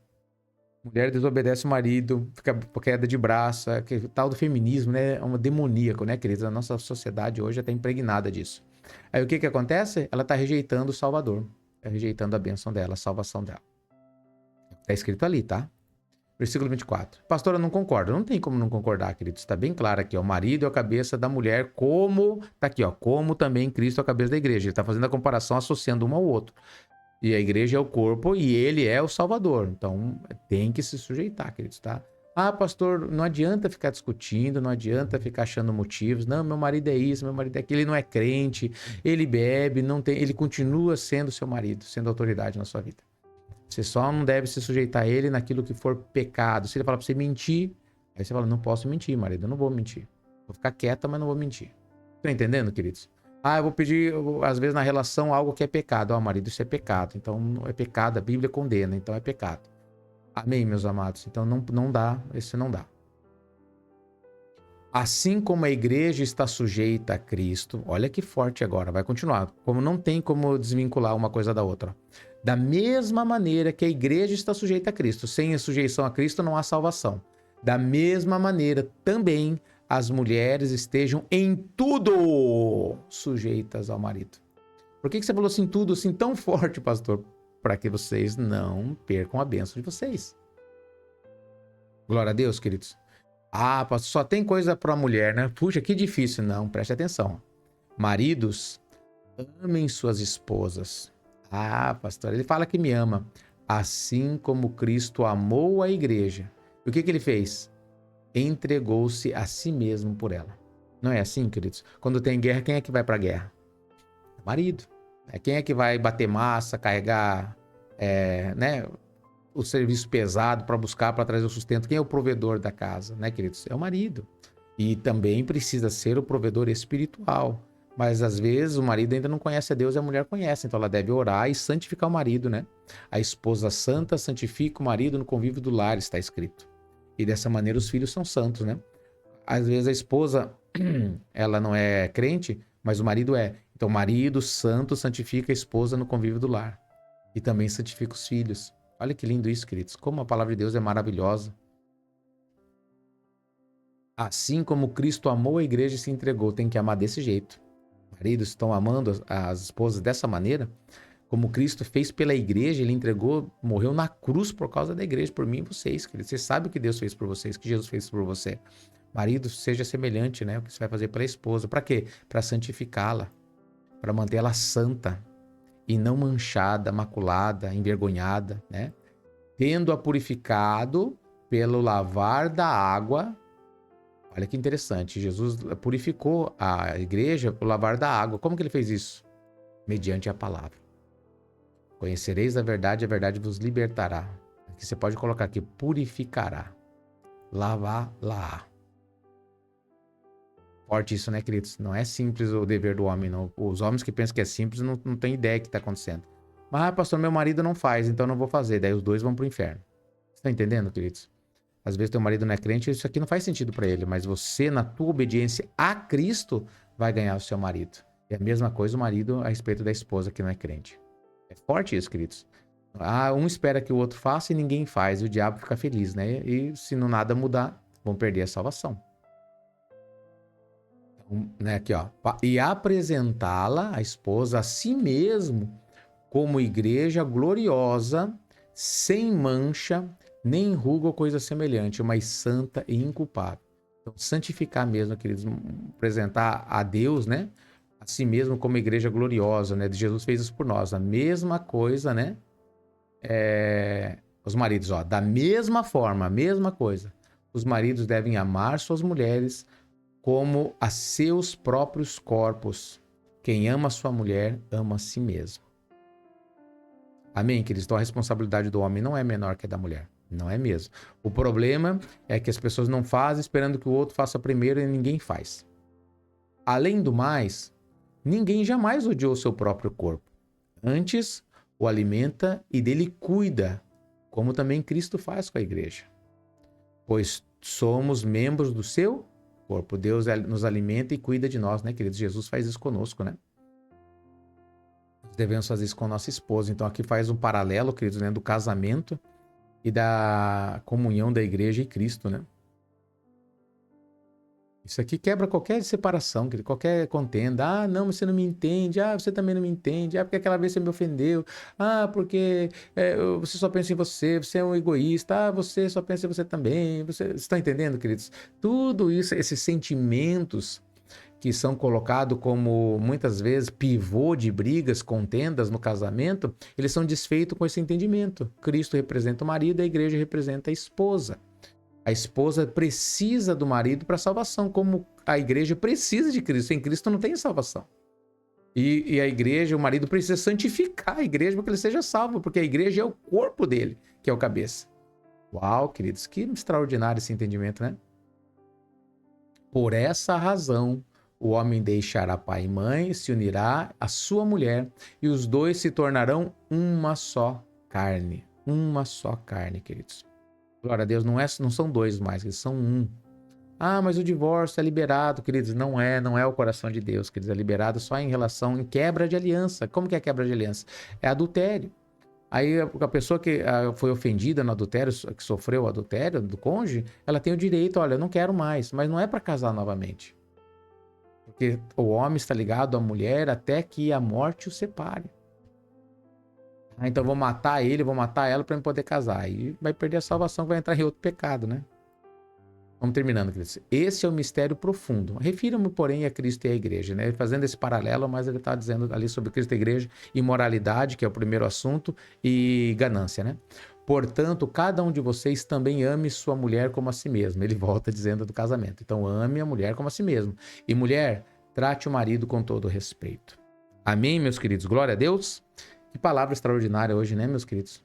Mulher desobedece o marido, fica queda de braço, o tal do feminismo, né? É uma demoníaco, né, queridos? A nossa sociedade hoje está impregnada disso. Aí o que acontece? Ela está rejeitando o Salvador, está rejeitando a bênção dela, a salvação dela. Está escrito ali, tá? Versículo 24. Pastor, eu não concordo. Não tem como não concordar, queridos. Está bem claro aqui, ó. O marido é a cabeça da mulher, como... Tá aqui, ó. Como também Cristo é a cabeça da igreja. Ele está fazendo a comparação, associando um ao outro. E a igreja é o corpo e ele é o Salvador. Então, tem que se sujeitar, queridos, tá? Ah, pastor, não adianta ficar discutindo, não adianta ficar achando motivos. Não, meu marido é isso, meu marido é aquilo. Ele não é crente, ele bebe, não tem... Ele continua sendo seu marido, sendo autoridade na sua vida. Você só não deve se sujeitar a ele naquilo que for pecado. Se ele falar pra você mentir, aí você fala, não posso mentir, marido, eu não vou mentir. Vou ficar quieta, mas não vou mentir. Estão entendendo, queridos? Ah, eu vou pedir, às vezes, na relação, algo que é pecado. Ó, marido, isso é pecado. Então, é pecado, a Bíblia condena, então é pecado. Amém, meus amados? Então, não dá, isso não dá. Assim como a igreja está sujeita a Cristo, olha que forte agora, vai continuar. Como não tem como desvincular uma coisa da outra. Da mesma maneira que a igreja está sujeita a Cristo, sem a sujeição a Cristo não há salvação. Da mesma maneira, também as mulheres estejam em tudo sujeitas ao marido. Por que você falou assim tudo assim tão forte, pastor? Para que vocês não percam a bênção de vocês. Glória a Deus, queridos. Ah, pastor, só tem coisa para a mulher, né? Puxa, que difícil. Não, preste atenção. Maridos, amem suas esposas. Ah, pastor, ele fala que me ama. Assim como Cristo amou a igreja. E o que ele fez? Entregou-se a si mesmo por ela. Não é assim, queridos? Quando tem guerra, quem é que vai para a guerra? Marido. Quem é que vai bater massa, carregar, né, o serviço pesado para buscar, para trazer o sustento? Quem é o provedor da casa, né, queridos? É o marido. E também precisa ser o provedor espiritual. Mas às vezes o marido ainda não conhece a Deus e a mulher conhece, então ela deve orar e santificar o marido, né? A esposa santa santifica o marido no convívio do lar, está escrito. E dessa maneira os filhos são santos, né? Às vezes a esposa, ela não é crente, mas o marido é. Então o marido santo santifica a esposa no convívio do lar. E também santifica os filhos. Olha que lindo isso, queridos. Como a palavra de Deus é maravilhosa. Assim como Cristo amou a igreja e se entregou, tem que amar desse jeito. Maridos estão amando as esposas dessa maneira. Como Cristo fez pela igreja, ele entregou, morreu na cruz por causa da igreja, por mim e vocês, queridos. Vocês sabem o que Deus fez por vocês, o que Jesus fez por você. Marido, seja semelhante, né? O que você vai fazer pela esposa. Para quê? Para santificá-la, para mantê-la santa e não manchada, maculada, envergonhada, né? Tendo-a purificado pelo lavar da água. Olha que interessante, Jesus purificou a igreja pelo lavar da água. Como que ele fez isso? Mediante a palavra. Conhecereis a verdade vos libertará. Aqui você pode colocar aqui, purificará. Lavar lá. Forte isso, né, queridos? Não é simples o dever do homem, não. Os homens que pensam que é simples não têm ideia do que está acontecendo. Mas, pastor, meu marido não faz, então não vou fazer. Daí os dois vão para o inferno. Você está entendendo, queridos? Às vezes teu marido não é crente, isso aqui não faz sentido para ele, mas você, na tua obediência a Cristo, vai ganhar o seu marido. E a mesma coisa o marido a respeito da esposa que não é crente. É forte isso, queridos. Ah, um espera que o outro faça e ninguém faz, e o diabo fica feliz, né? E se não nada mudar, vão perder a salvação. Então, né, aqui, ó. E apresentá-la, a esposa, a si mesmo, como igreja gloriosa, sem mancha, nem ruga ou coisa semelhante, mas santa e inculpável. Então, santificar mesmo, queridos, apresentar a Deus, né? A si mesmo como igreja gloriosa, né? Jesus fez isso por nós. A mesma coisa, né? Os maridos, ó, da mesma forma, a mesma coisa. Os maridos devem amar suas mulheres como a seus próprios corpos. Quem ama sua mulher, ama a si mesmo. Amém, queridos? Então a responsabilidade do homem não é menor que a da mulher. Não é mesmo. O problema é que as pessoas não fazem esperando que o outro faça primeiro e ninguém faz. Além do mais, ninguém jamais odiou seu próprio corpo. Antes, o alimenta e dele cuida, como também Cristo faz com a igreja. Pois somos membros do seu corpo. Deus nos alimenta e cuida de nós, né, queridos? Jesus faz isso conosco, né? Nós devemos fazer isso com a nossa esposa. Então aqui faz um paralelo, queridos, né, do casamento e da comunhão da igreja e Cristo, né? Isso aqui quebra qualquer separação, qualquer contenda. Ah, não, você não me entende. Ah, você também não me entende. Ah, porque aquela vez você me ofendeu. Ah, porque você só pensa em você. Você é um egoísta. Ah, você só pensa em você também. Vocês estão entendendo, queridos? Tudo isso, esses sentimentos que são colocados como, muitas vezes, pivô de brigas, contendas no casamento, eles são desfeitos com esse entendimento. Cristo representa o marido, a igreja representa a esposa. A esposa precisa do marido para salvação, como a igreja precisa de Cristo. Sem Cristo não tem salvação. E a igreja, o marido precisa santificar a igreja para que ele seja salvo, porque a igreja é o corpo dele, que é o cabeça. Uau, queridos, que extraordinário esse entendimento, né? Por essa razão, O homem deixará pai e mãe, se unirá à sua mulher, e os dois se tornarão uma só carne. Uma só carne, queridos. Glória a Deus, não são dois mais, eles são um. Ah, mas o divórcio é liberado, queridos. Não é o coração de Deus, queridos. É liberado só em relação, em quebra de aliança. Como que é quebra de aliança? É adultério. Aí a pessoa que foi ofendida no adultério, que sofreu o adultério do cônjuge, ela tem o direito, olha, eu não quero mais, mas não é para casar novamente. Porque o homem está ligado à mulher até que a morte o separe. Ah, então vou matar ele, vou matar ela para eu poder casar. Aí vai perder a salvação, vai entrar em outro pecado, né? Vamos terminando, queridos. Esse é o mistério profundo. Refira-me, porém, a Cristo e à igreja, né? Fazendo esse paralelo, mas ele está dizendo ali sobre Cristo e a igreja, imoralidade, que é o primeiro assunto, e ganância, né? Portanto, cada um de vocês também ame sua mulher como a si mesmo. Ele volta dizendo do casamento. Então, ame a mulher como a si mesmo. E mulher, trate o marido com todo respeito. Amém, meus queridos? Glória a Deus. Que palavra extraordinária hoje, né, meus queridos?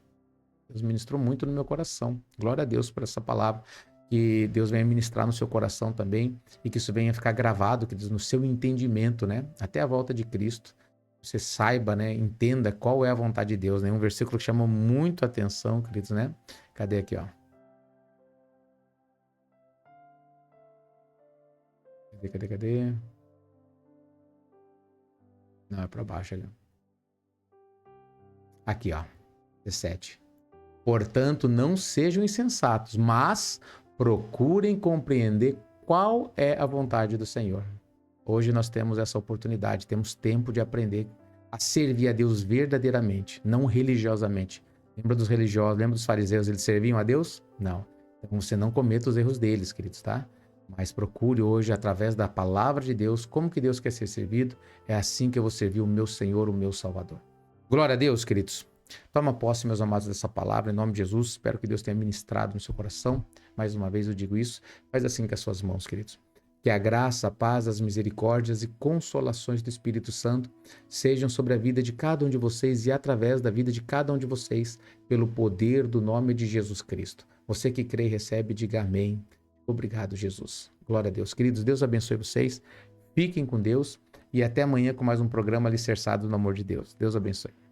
Deus ministrou muito no meu coração. Glória a Deus por essa palavra. Que Deus venha ministrar no seu coração também e que isso venha ficar gravado, que diz, no seu entendimento, né? Até a volta de Cristo. Você saiba, né? Entenda qual é a vontade de Deus, né? Um versículo que chama muito a atenção, queridos, né? Cadê aqui, ó? Cadê? Não, é para baixo ali. Aqui, ó. 17. Portanto, não sejam insensatos, mas procurem compreender qual é a vontade do Senhor. Hoje nós temos essa oportunidade, temos tempo de aprender a servir a Deus verdadeiramente, não religiosamente. Lembra dos religiosos, lembra dos fariseus, eles serviam a Deus? Não. Então você não cometa os erros deles, queridos, tá? Mas procure hoje, através da palavra de Deus, como que Deus quer ser servido. É assim que eu vou servir o meu Senhor, o meu Salvador. Glória a Deus, queridos. Toma posse, meus amados, dessa palavra, em nome de Jesus. Espero que Deus tenha ministrado no seu coração. Mais uma vez eu digo isso. Faz assim com as suas mãos, queridos. Que a graça, a paz, as misericórdias e consolações do Espírito Santo sejam sobre a vida de cada um de vocês e através da vida de cada um de vocês, pelo poder do nome de Jesus Cristo. Você que crê e recebe, diga amém. Obrigado, Jesus. Glória a Deus. Queridos, Deus abençoe vocês. Fiquem com Deus e até amanhã com mais um programa alicerçado no amor de Deus. Deus abençoe.